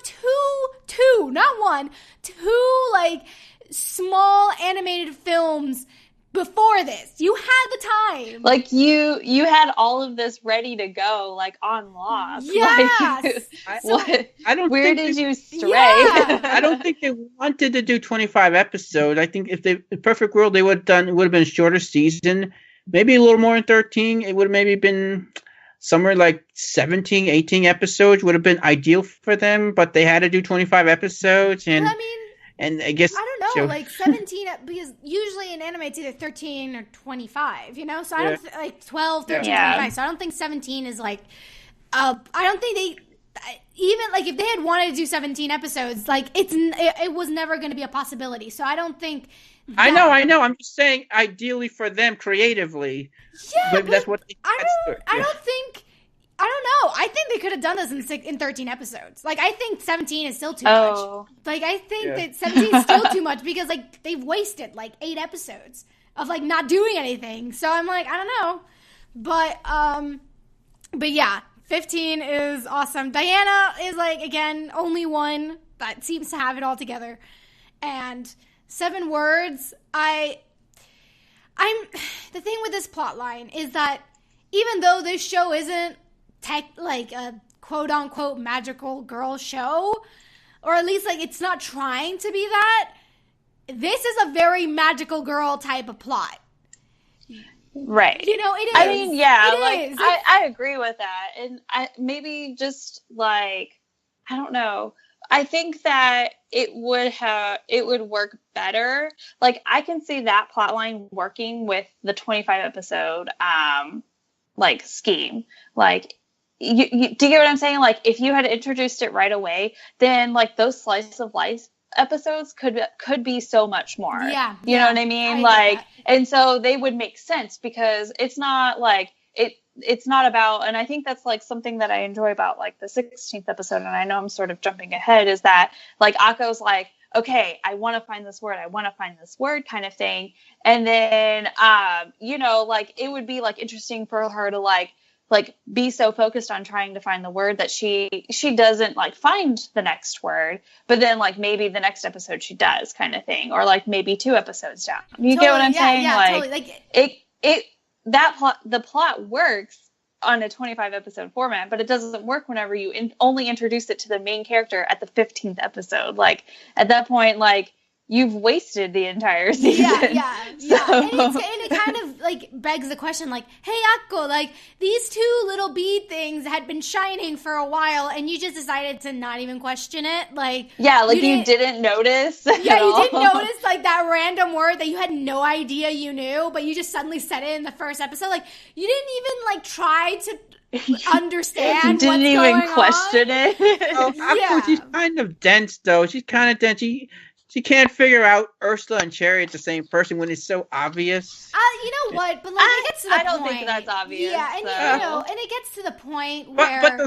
Speaker 1: two, not one, two, like, small animated films before this. You had the time.
Speaker 3: Like, you had all of this ready to go, like, on lock.
Speaker 1: Yes.
Speaker 3: Like, where did you stray?
Speaker 1: Yeah.
Speaker 2: I don't think they wanted to do 25 episodes. I think if the perfect world, they would have been a shorter season, maybe a little more than 13. It would have maybe been somewhere like 17, 18 episodes would have been ideal for them, but they had to do 25 episodes. And
Speaker 1: I mean,
Speaker 2: and I guess,
Speaker 1: I don't know, like 17, because usually in anime it's either 13 or 25, you know? So I don't, like 12, 13, 25. So I don't think 17 is like, I don't think they, even like if they had wanted to do 17 episodes, like it was never going to be a possibility. So I don't think.
Speaker 2: I know. I'm just saying ideally for them creatively.
Speaker 1: Yeah,
Speaker 2: but that's what
Speaker 1: I don't know. I think they could have done this in 13 episodes. Like, I think 17 is still too much. Like, I think that 17 is still too much because, like, they've wasted, like, 8 episodes of, like, not doing anything. So I'm like, I don't know. But yeah, 15 is awesome. Diana is, like, again, only one that seems to have it all together. And 7 words, the thing with this plot line is that even though this show isn't like a quote-unquote magical girl show, or at least, like, it's not trying to be that, this is a very magical girl type of plot.
Speaker 3: Right.
Speaker 1: You know, it is.
Speaker 3: I mean, yeah,
Speaker 1: it is.
Speaker 3: I agree with that. And maybe just, like, I don't know. I think that it would work better. Like, I can see that plotline working with the 25 episode, like, scheme. Like, do you get what I'm saying? Like, if you had introduced it right away, then, like, those slice of life episodes could be so much more.
Speaker 1: Yeah.
Speaker 3: You know what I mean? Like, and so they would make sense because it's not like it's not about, and I think that's, like, something that I enjoy about, like, the 16th episode, and I know I'm sort of jumping ahead, is that, like, Akko's like, okay, I want to find this word kind of thing. And then, you know, like, it would be, like, interesting for her to, like, like be so focused on trying to find the word that she doesn't like find the next word, but then like maybe the next episode she does, kind of thing, or like maybe 2 episodes down. You get what I'm saying?
Speaker 1: Yeah,
Speaker 3: like,
Speaker 1: totally. Like
Speaker 3: the plot works on a 25 episode format, but it doesn't work whenever you only introduce it to the main character at the 15th episode. Like at that point, like you've wasted the entire season.
Speaker 1: Yeah. And it kind of like begs the question, like, hey, Akko, like these 2 little bead things had been shining for a while, and you just decided to not even question it. Like,
Speaker 3: you didn't notice.
Speaker 1: Yeah, you didn't notice like that random word that you had no idea you knew, but you just suddenly said it in the first episode. Like, you didn't even like try to understand.
Speaker 3: Didn't even question it.
Speaker 2: Akko, she's kind of dense, though. She's kind of dense. She can't figure out Ursula and Chariot the same person when it's so obvious.
Speaker 1: You know what? But like, it gets to the point.
Speaker 3: I don't think that's obvious.
Speaker 1: Yeah, and and it gets to the point where.
Speaker 2: But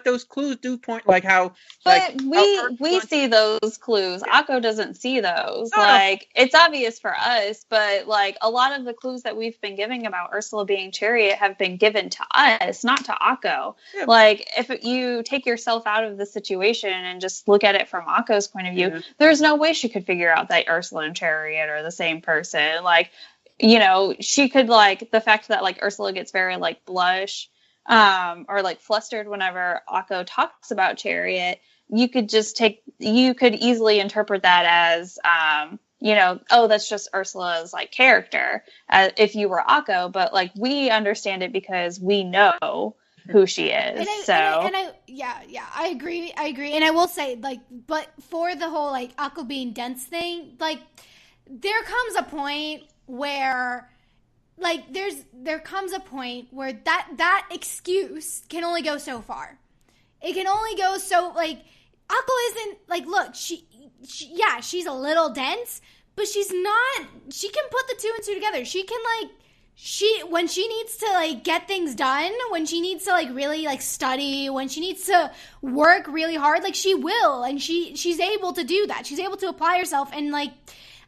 Speaker 2: those clues do point like how.
Speaker 3: But we see those clues. Akko doesn't see those. Oh. Like it's obvious for us, but like a lot of the clues that we've been giving about Ursula being Chariot have been given to us, not to Akko. Yeah. Like if you take yourself out of the situation and just look at it from Akko's point of view, there's no way she could figure out that Ursula and Chariot are the same person. Like, you know, she could like the fact that like Ursula gets very like blush or like flustered whenever Akko talks about Chariot. You could easily interpret that as oh, that's just Ursula's like character if you were Akko, but like we understand it because we know who she is.
Speaker 1: I agree. And I will say, like, but for the whole like Akko being dense thing, like there comes a point where that excuse can only go so far. It can only go so like Akko isn't like, look, she's a little dense, but she's not. She can put the 2 and 2 together. She can like. When she needs to like get things done, when she needs to like really like study, when she needs to work really hard, like she will, and she's able to do that. She's able to apply herself, and like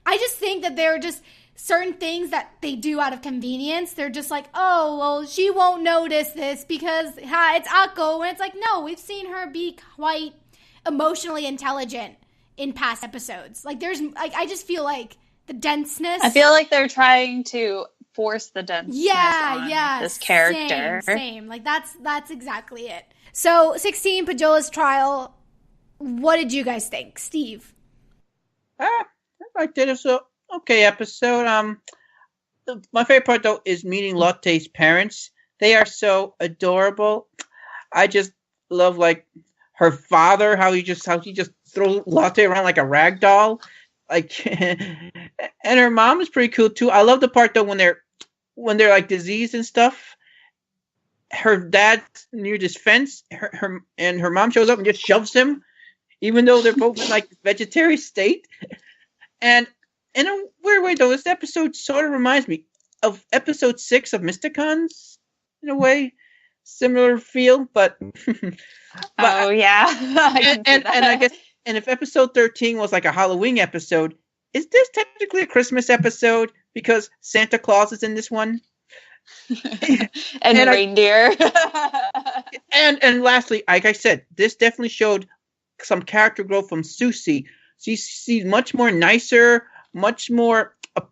Speaker 1: I just think that there are just certain things that they do out of convenience. They're just like, oh well, she won't notice this because it's Akko, and it's like, no, we've seen her be quite emotionally intelligent in past episodes. Like there's like I just feel like the denseness.
Speaker 3: I feel like they're trying to force the denseness on this character.
Speaker 1: Same. Like that's exactly it. So 16, Pajola's trial. What did you guys think, Steve?
Speaker 2: I liked it. It's a okay episode. My favorite part though is meeting Lotte's parents. They are so adorable. I just love like her father, how he just throws Lotte around like a rag doll. Like, and her mom is pretty cool too. I love the part though when they're like diseased and stuff. Her dad's near this fence, her mom shows up and just shoves him, even though they're both in like vegetarian state. And in a weird way though, this episode sort of reminds me of episode 6 of Mysticons in a way, similar feel, but
Speaker 3: oh yeah,
Speaker 2: and I guess. And if episode 13 was like a Halloween episode, is this technically a Christmas episode because Santa Claus is in this one?
Speaker 3: and reindeer.
Speaker 2: and lastly, like I said, this definitely showed some character growth from Susie. She's much more nicer, much more a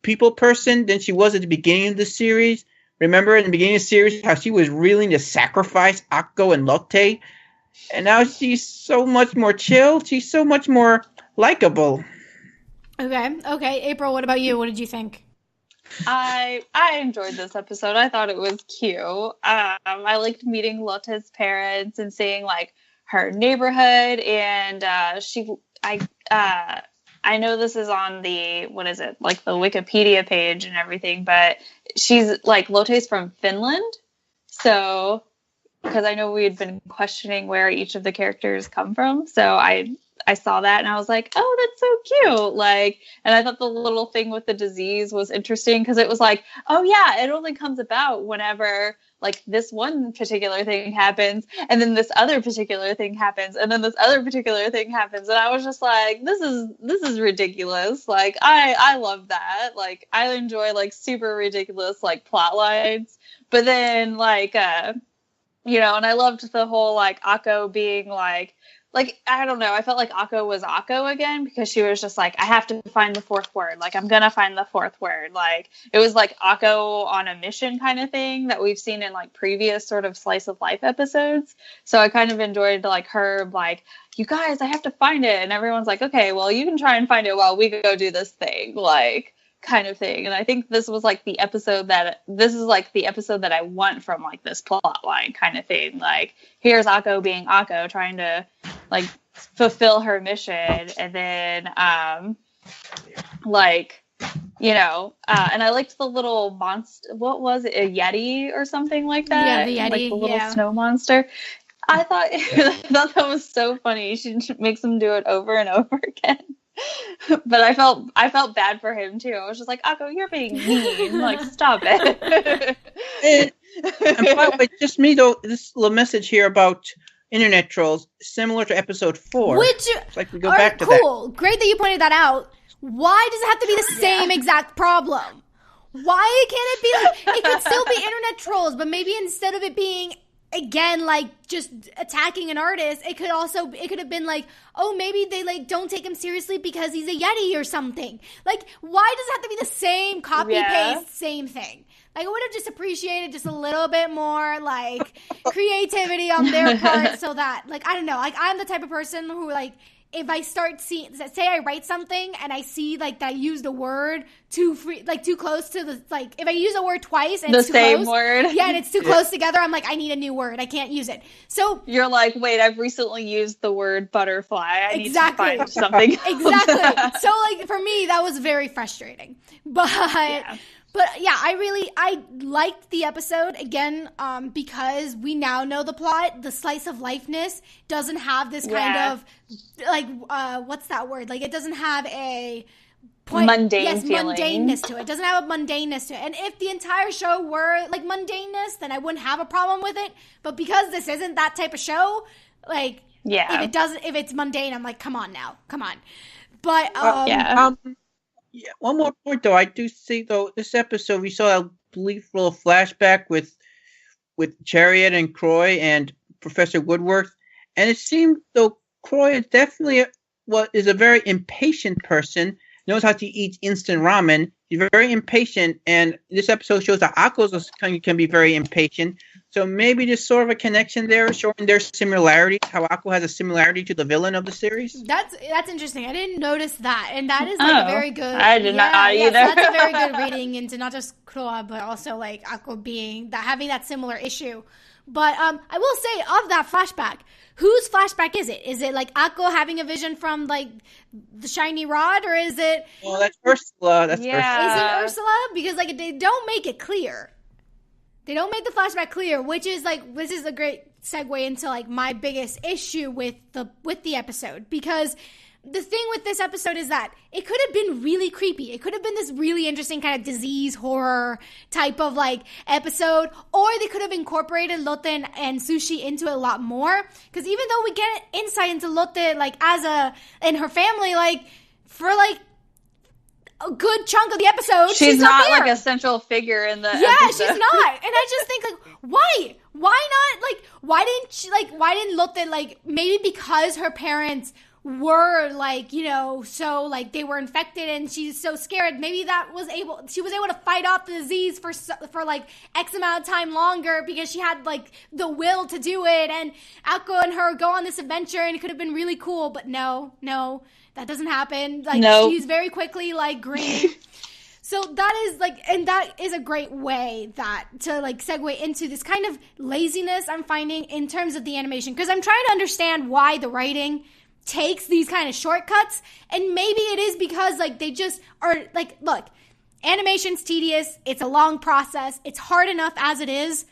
Speaker 2: people person than she was at the beginning of the series. Remember in the beginning of the series how she was willing to sacrifice Akko and Lotte? And now she's so much more chill. She's so much more likable.
Speaker 1: Okay. April, what about you? What did you think?
Speaker 3: I enjoyed this episode. I thought it was cute. I liked meeting Lotte's parents and seeing like her neighborhood. And I know this is on the like the Wikipedia page and everything, but she's like Lotte's from Finland, so. because I know we had been questioning where each of the characters come from. So I saw that and I was like, oh, that's so cute. Like, and I thought the little thing with the disease was interesting because it was like, oh yeah, it only comes about whenever like this one particular thing happens and then this other particular thing happens and then this other particular thing happens. And I was just like, this is ridiculous. Like, I love that. Like, I enjoy like super ridiculous like plot lines. But then like, you know, and I loved the whole like Akko being like, I don't know. I felt like Akko was Akko again because she was just like, I have to find the fourth word. Like, I'm going to find the fourth word. Like, it was like Akko on a mission kind of thing that we've seen in like previous sort of slice of life episodes. So I kind of enjoyed like her, like, you guys, I have to find it. And everyone's like, okay, well, you can try and find it while we go do this thing. Like, kind of thing. And I think this was like the episode that I want from like this plot line kind of thing. Like, here's Akko being Akko trying to like fulfill her mission, and then like, you know, and I liked the little monster. What was it, a Yeti or something like that?
Speaker 1: Yeah, the Yeti,
Speaker 3: like the little snow monster. I thought that was so funny. She makes him do it over and over again. But I felt bad for him too. I was just like, Akko, you're being mean. Like, stop it.
Speaker 2: And by the way, just me though, this little message here about internet trolls, similar to episode 4.
Speaker 1: Which
Speaker 2: like we go back to
Speaker 1: cool. That. Great that you pointed that out. Why does it have to be the same exact problem? Why can't it be like, it could still be internet trolls, but maybe instead of it being again like just attacking an artist, it could have been like, oh, maybe they like don't take him seriously because he's a Yeti or something. Like, why does it have to be the same copy paste same thing? Like, I would have just appreciated just a little bit more like creativity on their part, so that like, I don't know, like I'm the type of person who like, if I start seeing, say I write something and I see like that I used a word too close to the, like if I use a word twice and it's too
Speaker 3: same
Speaker 1: close,
Speaker 3: word,
Speaker 1: yeah, and it's too close together, I'm like, I need a new word. I can't use it. So
Speaker 3: you're like, wait, I've recently used the word butterfly. I need to find something.
Speaker 1: Exactly. So like for me, that was very frustrating. But yeah, I liked the episode again because we now know the plot. The slice of lifeness doesn't have this kind of like what's that word? Like, it doesn't have a mundaneness to it. It doesn't have a mundaneness to it. And if the entire show were like mundaneness, then I wouldn't have a problem with it. But because this isn't that type of show, like if it's mundane, I'm like, come on now, come on. But
Speaker 2: yeah, one more point though. I do see though this episode we saw a brief little flashback with Chariot and Croy and Professor Woodworth, and it seemed though Croy is definitely is a very impatient person. Knows how to eat instant ramen. He's very impatient, and this episode shows that Akko can be very impatient. So maybe there's sort of a connection there, showing their similarities. How Akko has a similarity to the villain of the series.
Speaker 1: That's interesting. I didn't notice that, and that is like a very good.
Speaker 3: I did not either.
Speaker 1: So that's a very good reading into not just Croa, but also like Akko having that similar issue. But I will say, of that flashback, whose flashback is it? Is it like Akko having a vision from like the shiny rod, or is it?
Speaker 2: Well, that's Ursula.
Speaker 1: Is it Ursula? Because like they don't make it clear. They don't make the flashback clear, which is like, this is a great segue into like my biggest issue with the episode, because the thing with this episode is that it could have been really creepy. It could have been this really interesting kind of disease horror type of like episode, or they could have incorporated Lotte and Sushi into it a lot more. Because even though we get insight into Lotte like and her family, like for like a good chunk of the episode, she's not
Speaker 3: like a central figure in the
Speaker 1: episode.
Speaker 3: She's
Speaker 1: not. And I just think like, why not? Like, why didn't Lotte, like, maybe because her parents were like, you know, so like they were infected and she's so scared, maybe she was able to fight off the disease for like X amount of time longer because she had like the will to do it, and Akko and her go on this adventure and it could have been really cool. But no, that doesn't happen. Like, she's very quickly like green. So that is like, and that is a great way to like segue into this kind of laziness I'm finding in terms of the animation, because I'm trying to understand why the writing takes these kind of shortcuts, and maybe it is because like they just are like, look, animation's tedious, it's a long process, it's hard enough as it is.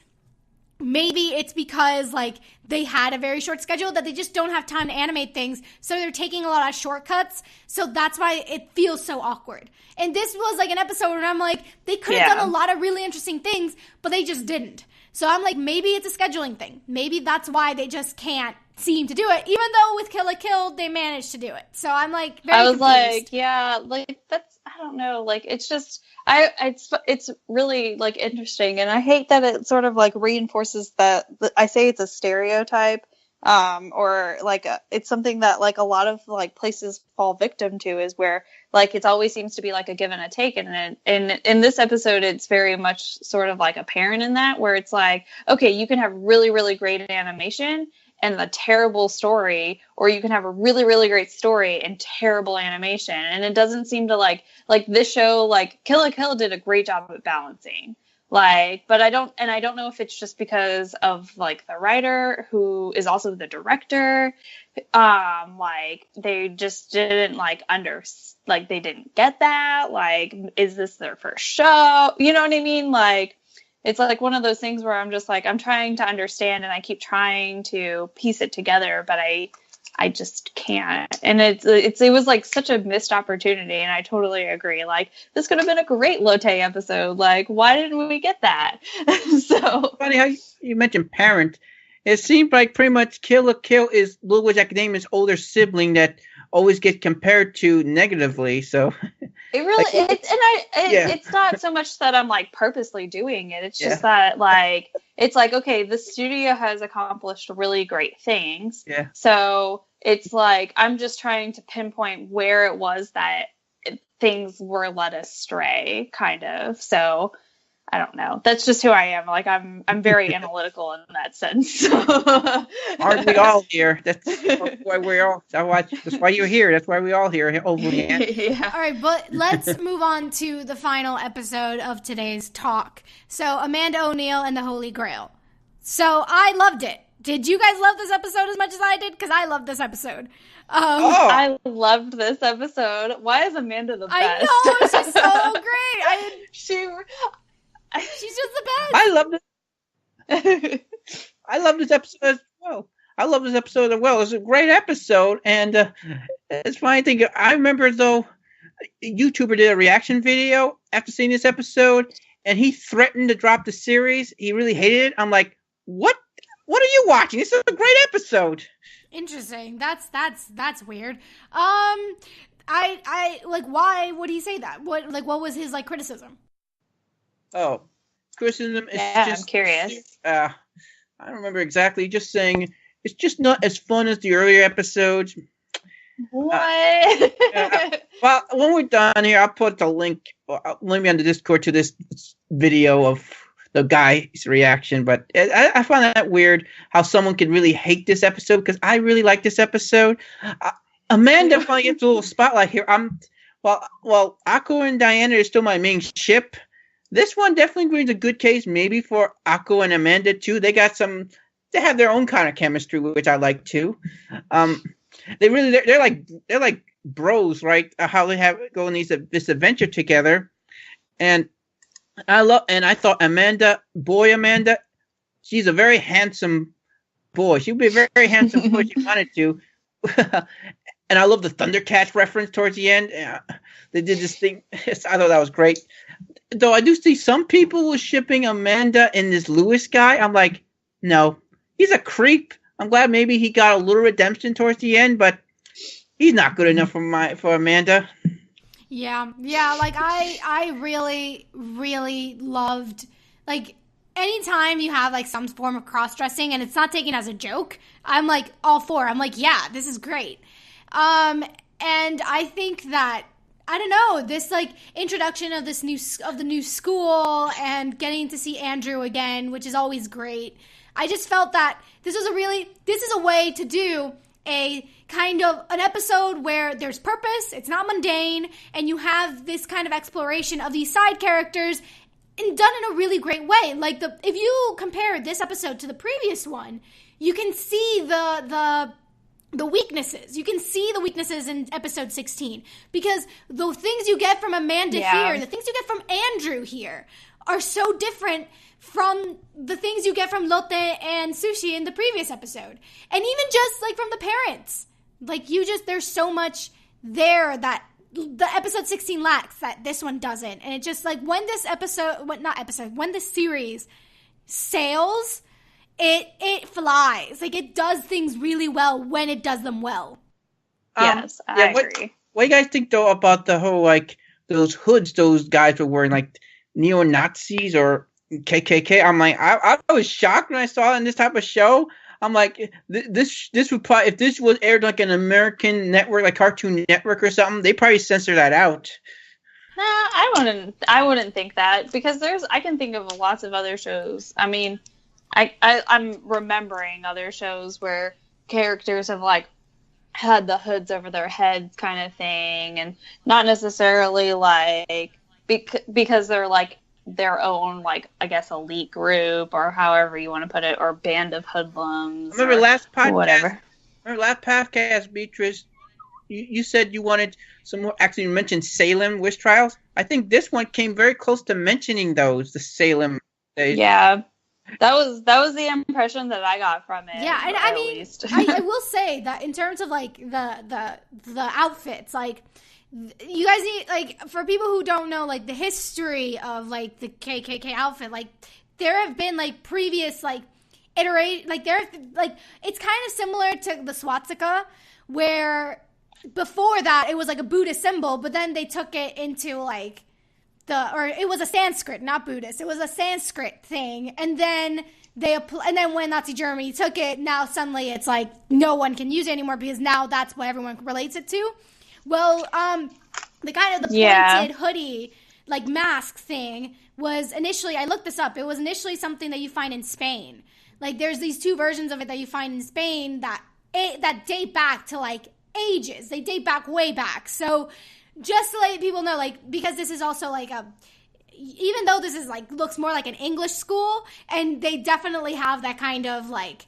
Speaker 1: maybe it's because, like, they had a very short schedule that they just don't have time to animate things, so they're taking a lot of shortcuts, so that's why it feels so awkward. And this was, like, an episode where I'm like, they could have done a lot of really interesting things, but they just didn't. So I'm like, maybe it's a scheduling thing. Maybe that's why they just can't seem to do it, even though with Kill la Kill, they managed to do it. So I'm, like, very confused.
Speaker 3: Like, yeah, like, that's, I don't know, like, it's just... it's really, like, interesting, and I hate that it sort of, like, reinforces that I say it's a stereotype, or, like, it's something that, like, a lot of, like, places fall victim to, is where, like, it always seems to be, like, a give and a take, and in this episode, it's very much sort of, like, apparent in that, where it's like, okay, you can have really, really great animation, and a terrible story, or you can have a really, really great story and terrible animation. And it doesn't seem to like this show, like Kill la Kill did a great job at balancing. Like, but I don't know if it's just because of, like, the writer who is also the director. Like, they just didn't, like, they didn't get that. Like, is this their first show? You know what I mean? Like, it's like one of those things where I'm just like, I'm trying to understand and I keep trying to piece it together, but I just can't. And it was like such a missed opportunity. And I totally agree. Like, this could have been a great Lotte episode. Like, why didn't we get that? So
Speaker 2: funny how you mentioned parent. It seems like pretty much Kill la Kill is Little Witch Academia's older sibling that always gets compared to negatively. So
Speaker 3: it really, like, it's not so much that I'm, like, purposely doing it. It's just that, like, it's like, okay, the studio has accomplished really great things.
Speaker 2: Yeah.
Speaker 3: So it's like, I'm just trying to pinpoint where it was that things were led astray, kind of. So I don't know. That's just who I am. Like, I'm very analytical in that sense.
Speaker 2: Aren't we all here? That's why we're all. That's why you're here. That's why we all here. Hopefully.
Speaker 1: Yeah. All right, but let's move on to the final episode of today's talk. So, Amanda O'Neal and the Holy Grail. So, I loved it. Did you guys love this episode as much as I did? Because I loved this episode.
Speaker 3: I loved this episode. Why is Amanda the best?
Speaker 1: I know, she's so great. She's just the best.
Speaker 2: I love it. I love this episode as well. It's a great episode, and it's funny thing. I remember though, a YouTuber did a reaction video after seeing this episode, and he threatened to drop the series. He really hated it. I'm like, what? What are you watching? This is a great episode.
Speaker 1: Interesting. That's weird. I like, why would he say that? What was his, like, criticism?
Speaker 2: Oh, criticism is
Speaker 3: just... I'm curious.
Speaker 2: I don't remember exactly. Just saying it's just not as fun as the earlier episodes.
Speaker 3: What?
Speaker 2: Well, when we're done here, I'll put the link on the Discord to this video of the guy's reaction. But I find that weird how someone could really hate this episode, because I really like this episode. Amanda finally gets a little spotlight here. Well, Akko and Diana is still my main ship. This one definitely brings a good case, maybe for Akko and Amanda too. They have their own kind of chemistry, which I like too. They're like bros, right? How they have go on this adventure together, and I thought Amanda, she's a very handsome boy. She'd be a very, very handsome boy if she wanted to. And I love the Thundercats reference towards the end. They did this thing. I thought that was great. Though I do see some people were shipping Amanda and this Lewis guy. I'm like, no, he's a creep. I'm glad maybe he got a little redemption towards the end, but he's not good enough for Amanda.
Speaker 1: Yeah. Like, I really, really loved, like, anytime you have, like, some form of cross-dressing and it's not taken as a joke, I'm, like, all for it. I'm like, yeah, this is great. And I think that, I don't know, this, like, introduction of the new school and getting to see Andrew again, which is always great. I just felt that this is a way to do a kind of an episode where there's purpose, it's not mundane, and you have this kind of exploration of these side characters and done in a really great way. Like, if you compare this episode to the previous one, you can see the the weaknesses. You can see the weaknesses in episode 16 because the things you get from Amanda here, the things you get from Andrew here are so different from the things you get from Lotte and Sushi in the previous episode. And even just like from the parents. Like there's so much there that the episode 16 lacks that this one doesn't. And it just like when this series sails, it flies. Like it does things really well when it does them well.
Speaker 3: Yes, I agree.
Speaker 2: What do you guys think though about the whole like those hoods those guys were wearing, like neo-Nazis or KKK? I'm like, I was shocked when I saw it in this type of show. I'm like, this would probably, if this was aired like an American network, like Cartoon Network or something, they probably censor that out.
Speaker 3: Nah, I wouldn't think that, because I can think of lots of other shows. I mean, I'm remembering other shows where characters have like had the hoods over their heads kind of thing, and not necessarily like because they're like their own, like, I guess, elite group, or however you want to put it, or band of hoodlums.
Speaker 2: Remember last
Speaker 3: podcast,
Speaker 2: Beatrice, you said you wanted some more. Actually, you mentioned Salem witch trials. I think this one came very close to mentioning those, the Salem days.
Speaker 3: Yeah, that was the impression that I got from it.
Speaker 1: Yeah, and I mean, I will say that in terms of like the outfits, like, you guys need, like, for people who don't know, like, the history of, like, the KKK outfit, like, there have been, like, previous, like, it's kind of similar to the swastika, where before that it was, like, a Buddhist symbol, but then they took it into, like, it was a Sanskrit, not Buddhist, it was a Sanskrit thing, and then when Nazi Germany took it, now suddenly it's, like, no one can use it anymore, because now that's what everyone relates it to. Well, the kind of the pointed hoodie, like, mask thing was initially, I looked this up, it was initially something that you find in Spain. Like, there's these two versions of it that you find in Spain that date back to, like, ages. They date back way back. So, just to let people know, like, because this is also, like, even though this is, like, looks more like an English school, and they definitely have that kind of, like,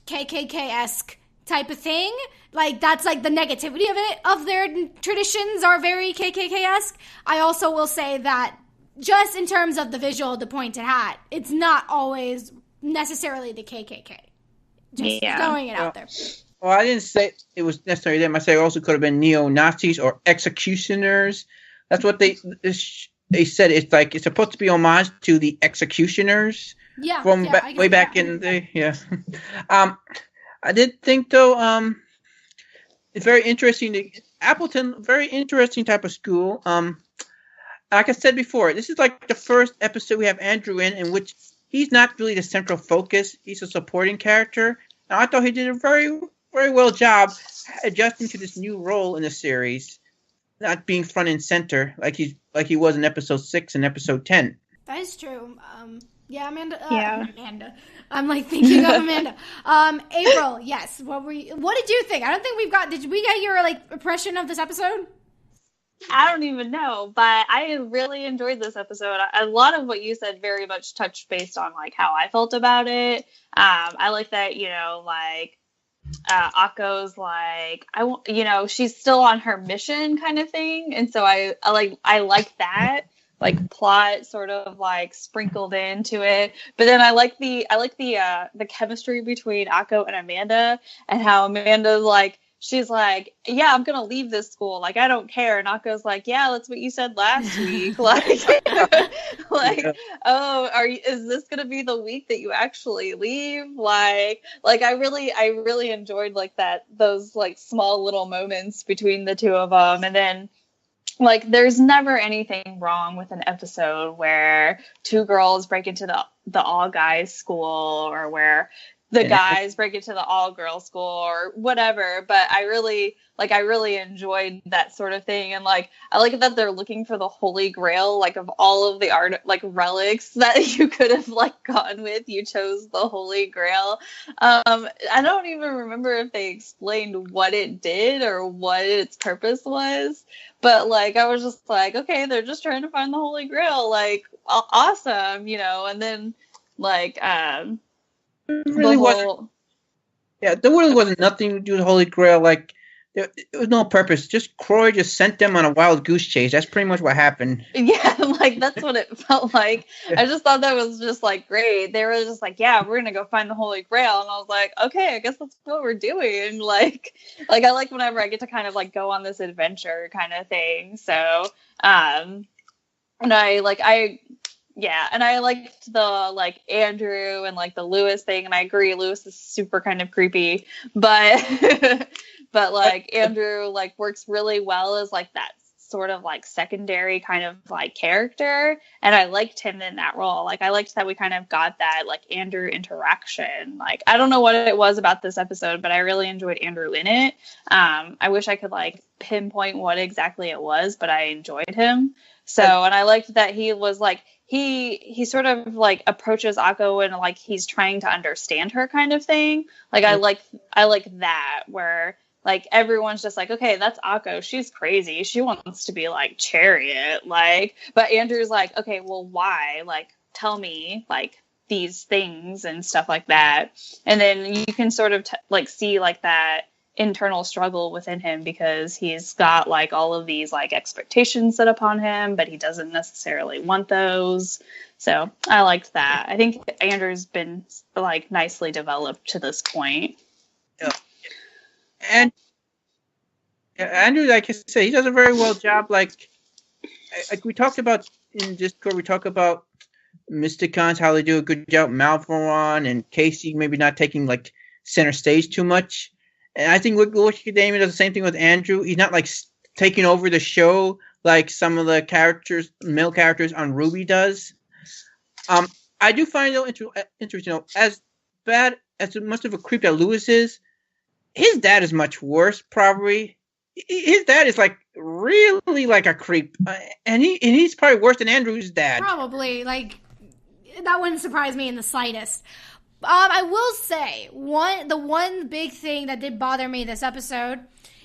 Speaker 1: KKK-esque type of thing, like, that's like the negativity of their traditions are very KKK-esque. I also will say that just in terms of the visual, the pointed hat, it's not always necessarily the KKK. Just throwing it out there.
Speaker 2: Well, I didn't say it was necessarily them. I said it also could have been neo-Nazis or executioners. That's what they said. It's like it's supposed to be homage to the executioners.
Speaker 1: Yeah,
Speaker 2: from way back in the I did think though, it's very interesting. Appleton, very interesting type of school. Like I said before, this is like the first episode we have Andrew in which he's not really the central focus. He's a supporting character. And I thought he did a very, very well job adjusting to this new role in the series, not being front and center like he was in episode 6 and episode 10.
Speaker 1: That is true. Amanda. Amanda. I'm like thinking of Amanda. April, yes. What did you think? I don't think did we get your like impression of this episode?
Speaker 3: I don't even know, but I really enjoyed this episode. A lot of what you said very much touched based on like how I felt about it. I like that, like Akko's like, she's still on her mission kind of thing. And so I like that, like plot sort of like sprinkled into it. But then I like the chemistry between Akko and Amanda, and how Amanda's like, she's like, yeah, I'm gonna leave this school, like I don't care, and Akko's like, yeah, that's what you said last week, like is this gonna be the week that you actually leave? Like I really enjoyed like those like small little moments between the two of them. And then like, there's never anything wrong with an episode where two girls break into the all guys school, or where the guys break into the all girls school, or whatever. But I really enjoyed that sort of thing. And like, I like that they're looking for the holy grail, like of all of the art, like relics that you could have like gone with, you chose the holy grail. I don't even remember if they explained what it did or what its purpose was, but like, I was just like, okay, they're just trying to find the holy grail, like awesome, and then like,
Speaker 2: It Yeah, there really wasn't nothing to do with the Holy Grail. Like, there was no purpose. Just Croy just sent them on a wild goose chase. That's pretty much what happened.
Speaker 3: Yeah, like that's what it felt like. I just thought that was just like great. They were just like, yeah, we're gonna go find the Holy Grail, and I was like, okay, I guess that's what we're doing. Like I like whenever I get to kind of like go on this adventure kind of thing. So, and I liked the like Andrew and like the Lewis thing, and I agree, Lewis is super kind of creepy, but but like Andrew like works really well as like that sort of like secondary kind of like character, and I liked him in that role. Like I liked that we kind of got that like Andrew interaction. Like I don't know what it was about this episode, but I really enjoyed Andrew in it. I wish I could like pinpoint what exactly it was, but I enjoyed him. So, and I liked that he was like, he sort of like approaches Akko and like he's trying to understand her kind of thing. Like I like that, where like everyone's just like, okay, that's Akko, she's crazy, she wants to be like Chariot, like, but Andrew's like, okay, well, why? Like, tell me like these things and stuff like that. And then you can sort of like see like that internal struggle within him, because he's got like all of these like expectations set upon him, but he doesn't necessarily want those. So I liked that. I think Andrew's been like nicely developed to this point.
Speaker 2: Yeah. And Andrew, like I say, he does a very well job. Like we talked about in Discord, we talk about Mysticons, how they do a good job. Malvoron and Casey maybe not taking like center stage too much. And I think Witch Academia does the same thing with Andrew. He's not like taking over the show like some of the characters, male characters on RWBY does. I do find it interesting. As bad as much of a creep that Lewis is, his dad is much worse. Probably his dad is like really like a creep, and he's probably worse than Andrew's dad.
Speaker 1: Probably, like that wouldn't surprise me in the slightest. I will say the one big thing that did bother me this episode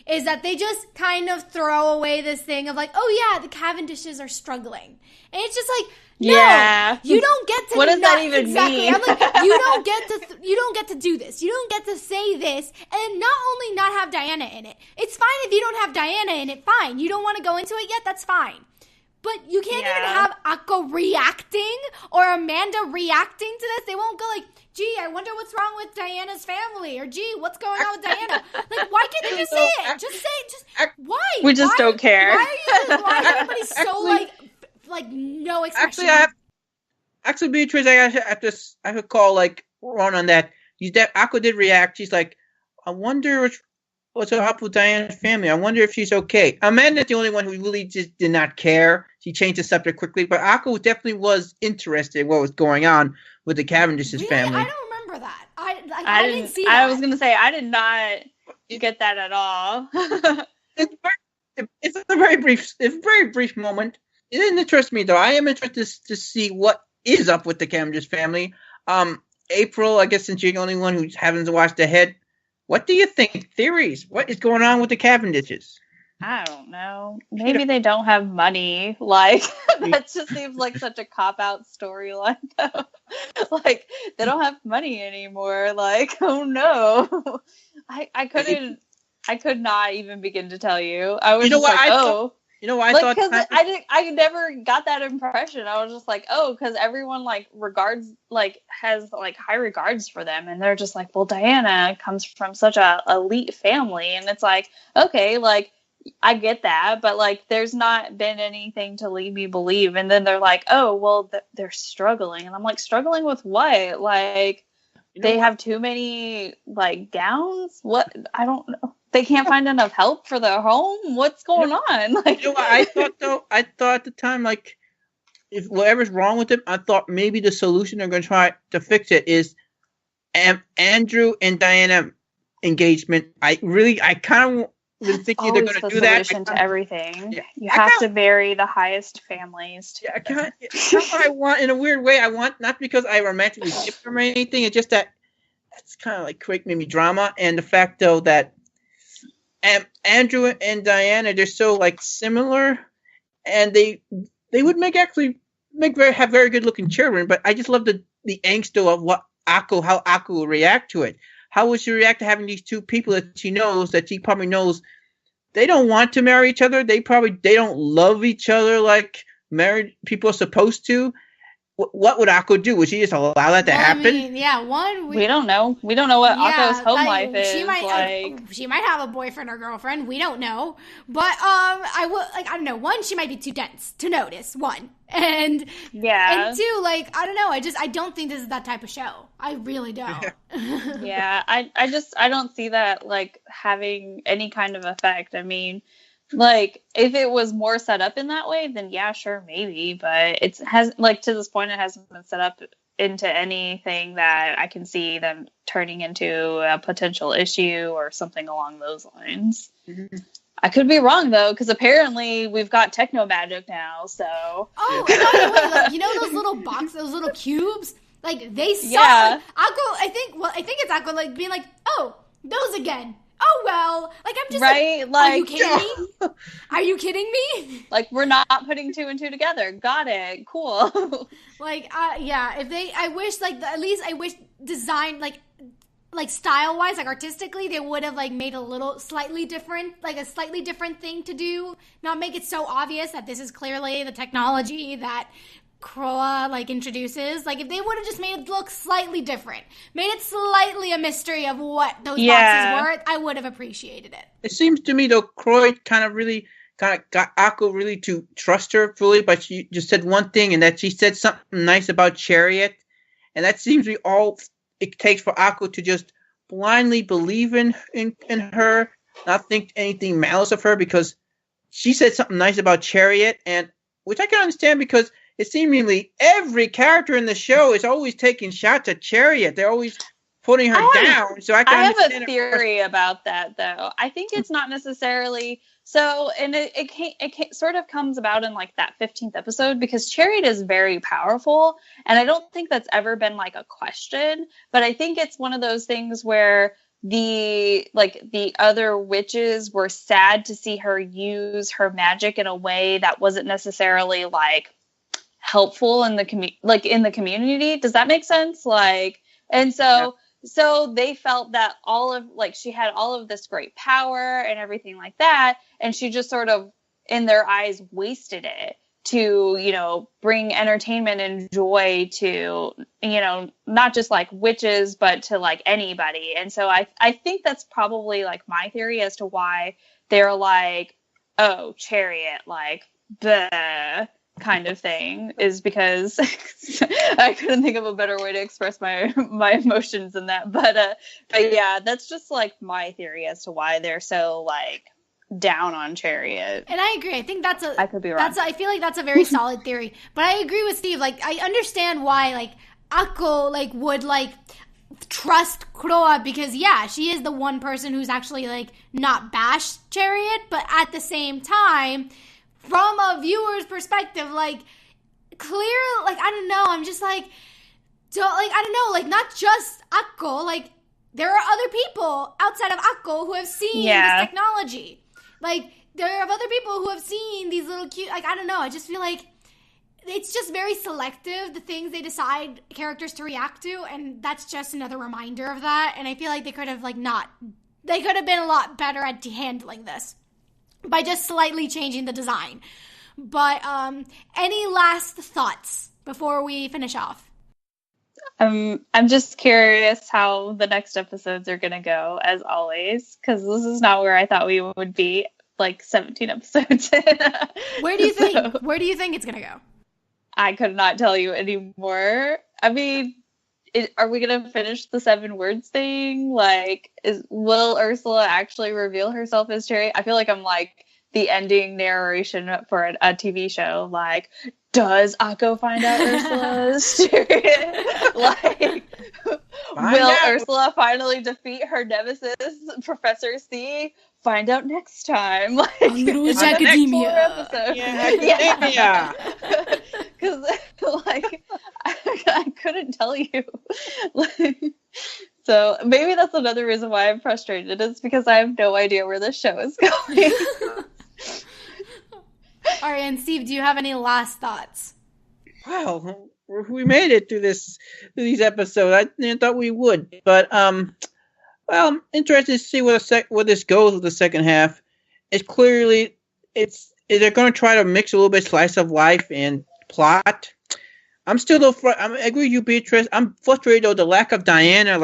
Speaker 1: is that they just kind of throw away this thing of like, oh yeah, the Cavendishes are struggling, and it's just like, no, yeah, you don't get to.
Speaker 3: What does that even mean?
Speaker 1: I'm like, you don't get to do this. You don't get to say this, and not only not have Diana in it. It's fine if you don't have Diana in it. Fine, you don't want to go into it yet. That's fine. But you can't even have Akko reacting or Amanda reacting to this. They won't go like, gee, I wonder what's wrong with Diana's family, or gee, what's going on with Diana? Like, why can't they just say it? Why?
Speaker 3: We just don't care.
Speaker 1: Why is everybody so like no expression?
Speaker 2: Actually, Beatriz, I could call like Ron on that. Akko did react. She's like, I wonder what's up with Diana's family. I wonder if she's okay. Amanda's the only one who really just did not care. She changed the subject quickly, but Akko definitely was interested in what was going on with the Cavendish's family.
Speaker 1: I don't remember that. I didn't see that.
Speaker 3: I was going to say, I did not get that at all.
Speaker 2: It's a very brief moment. It didn't interest me, though. I am interested to see what is up with the Cavendish family. April, I guess since you're the only one who haven't watched ahead, what do you think? Theories. What is going on with the Cavendishes?
Speaker 3: I don't know. Maybe they don't have money. Like, that just seems like such a cop-out storyline, though. Like, they don't have money anymore. Like, oh no. I could not even begin to tell you. I was I thought, because I never got that impression. I was just like, oh, because everyone like regards, like has like high regards for them, and they're just like, well, Diana comes from such a elite family, and it's like, okay, like I get that, but like there's not been anything to lead me believe. And then they're like, oh, well, they're struggling, and I'm like, struggling with what? Like they have too many like gowns? What? I don't know. They can't find enough help for their home? What's going on? Like,
Speaker 2: I thought at the time, like, if whatever's wrong with them, I thought maybe the solution they're going to try to fix it is Andrew and Diana engagement. I kind of was thinking they're going to do that.
Speaker 3: Solution to everything. Yeah, you have to marry the highest families.
Speaker 2: That's what I want in a weird way. I want, not because I romantically ship them or anything. It's just that's kind of like create maybe drama, and the fact though that Andrew and Diana, they're so like similar, and they would have very good looking children. But I just love the angst of how Akko will react to it. how would she react to having these two people that she probably knows they don't want to marry each other. They don't love each other like married people are supposed to. What would Akko do? Would she just allow that to happen?
Speaker 1: I mean, yeah,
Speaker 3: we don't know. We don't know what Akko's home life is.
Speaker 1: She might have a boyfriend or girlfriend. We don't know. But I don't know. One, she might be too dense to notice. One, and two, I don't know. I don't think this is that type of show. I really don't.
Speaker 3: Yeah, I don't see that like having any kind of effect. I mean, like, if it was more set up in that way, then yeah, sure, maybe. But to this point, it hasn't been set up into anything that I can see them turning into a potential issue or something along those lines. Mm-hmm. I could be wrong, though, because apparently we've got techno magic now, so...
Speaker 1: Oh, and by the way, like, you know those little boxes, those little cubes? Like, they saw Akko, I think it's Akko, like, being like, oh, those again. Oh, well, like, I'm just like, are you kidding me? Are you kidding me?
Speaker 3: Like, we're not putting two and two together. Got it. Cool.
Speaker 1: Like, yeah, I wish design, like style-wise, like, artistically, they would have, like, made a slightly different thing to do. Not make it so obvious that this is clearly the technology that Kroa, like, introduces. Like, if they would have just made it look slightly different, made it slightly a mystery of what those boxes were, I would have appreciated it.
Speaker 2: It seems to me, though, Kroa kind of got Akko really to trust her fully, but she just said one thing, and that she said something nice about Chariot, and that seems to be all it takes for Akko to just blindly believe in her, not think anything malice of her, because she said something nice about Chariot, and which I can understand because it seemingly every character in the show is always taking shots at Chariot. They're always putting her down. So I
Speaker 3: have a theory about that, though. I think it's not necessarily so, and it sort of comes about in like that 15th episode because Chariot is very powerful, and I don't think that's ever been like a question. But I think it's one of those things where the other witches were sad to see her use her magic in a way that wasn't necessarily like helpful in the community. Does that make sense? Like, and so they felt that she had all of this great power and everything like that, and she just sort of in their eyes wasted it to, bring entertainment and joy to, not just like witches, but to like anybody. And so I think that's probably like my theory as to why they're like, oh, Chariot, like, bleh, kind of thing, is because I couldn't think of a better way to express my emotions than that. But yeah, that's just like my theory as to why they're so like down on Chariot.
Speaker 1: And I agree. I think
Speaker 3: I could be wrong.
Speaker 1: I feel like that's a very solid theory. But I agree with Steve. Like, I understand why like Akko like would like trust Kroa because yeah, she is the one person who's actually like not bashed Chariot, but at the same time, from a viewer's perspective, like, clear, like, I don't know, I'm just like, I don't know, like, not just Akko, like, there are other people outside of Akko who have seen this technology. Like, there are other people who have seen these little cute, like, I don't know, I just feel like it's just very selective, the things they decide characters to react to, and that's just another reminder of that, and I feel like they could have been a lot better at handling this by just slightly changing the design. But any last thoughts before we finish off?
Speaker 3: I'm just curious how the next episodes are going to go, as always, because this is not where I thought we would be, like 17 episodes in.
Speaker 1: Where do you think it's going to go?
Speaker 3: I could not tell you anymore. I mean, are we going to finish the 7 words thing? Like, will Ursula actually reveal herself as Chariot? I feel like I'm like the ending narration for a TV show. Like, does Akko find out Ursula is Chariot? Like, will Ursula finally defeat her nemesis, Professor C? Find out next time. Like,
Speaker 1: Little Witch Academia.
Speaker 2: Yeah.
Speaker 3: Because, like, I couldn't tell you. So maybe that's another reason why I'm frustrated. Is because I have no idea where this show is going.
Speaker 1: All right, and Steve, do you have any last thoughts?
Speaker 2: Well, we made it through these episodes. I thought we would, but Well, I'm interested to see where this goes with the second half. It's clearly they're going to try to mix a little bit slice of life and plot. I'm still I agree with you, Beatrice. I'm frustrated though the lack of Diana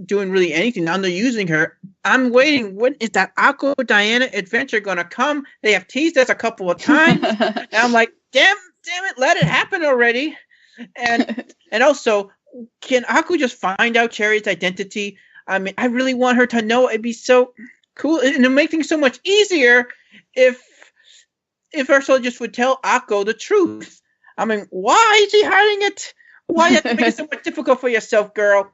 Speaker 2: doing really anything. Now they're using her. I'm waiting. When is that Aqua Diana adventure going to come? They have teased us a couple of times, and I'm like, damn it, let it happen already. And also, can Aqua just find out Chariot's identity? I mean, I really want her to know. It'd be so cool, and it'd make things so much easier if Ursula just would tell Aqua the truth. I mean, why is she hiding it? Why you have to make it so much difficult for yourself, girl?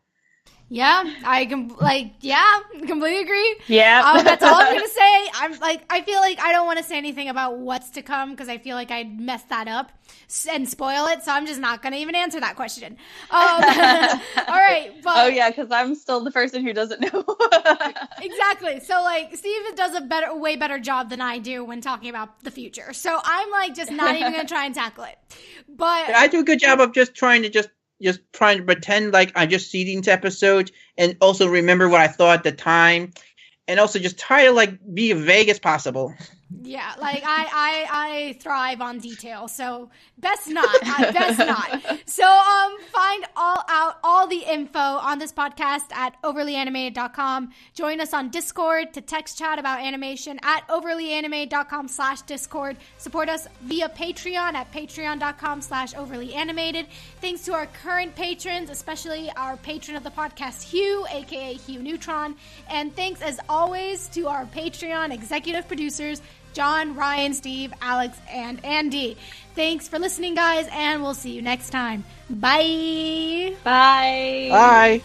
Speaker 1: Yeah, I completely agree.
Speaker 3: Yeah,
Speaker 1: that's all I'm gonna say. I feel like I don't want to say anything about what's to come because I feel like I'd mess that up and spoil it. So I'm just not gonna even answer that question. All right. But,
Speaker 3: oh yeah, because I'm still the person who doesn't know.
Speaker 1: Exactly. So like Steve does a way better job than I do when talking about the future. So I'm like just not even gonna try and tackle it. But
Speaker 2: I do a good job of just trying to pretend like I just see these episodes and also remember what I thought at the time, and also just try to like be as vague as possible.
Speaker 1: Yeah, like I thrive on detail, so best not. So find all the info on this podcast at overlyanimated.com. Join us on Discord to text chat about animation at overlyanimated.com/Discord. Support us via Patreon at patreon.com/overlyanimated. Thanks to our current patrons, especially our patron of the podcast, Hugh, aka Hugh Neutron. And thanks as always to our Patreon executive producers, John, Ryan, Steve, Alex, and Andy. Thanks for listening, guys, and we'll see you next time. Bye.
Speaker 3: Bye.
Speaker 2: Bye.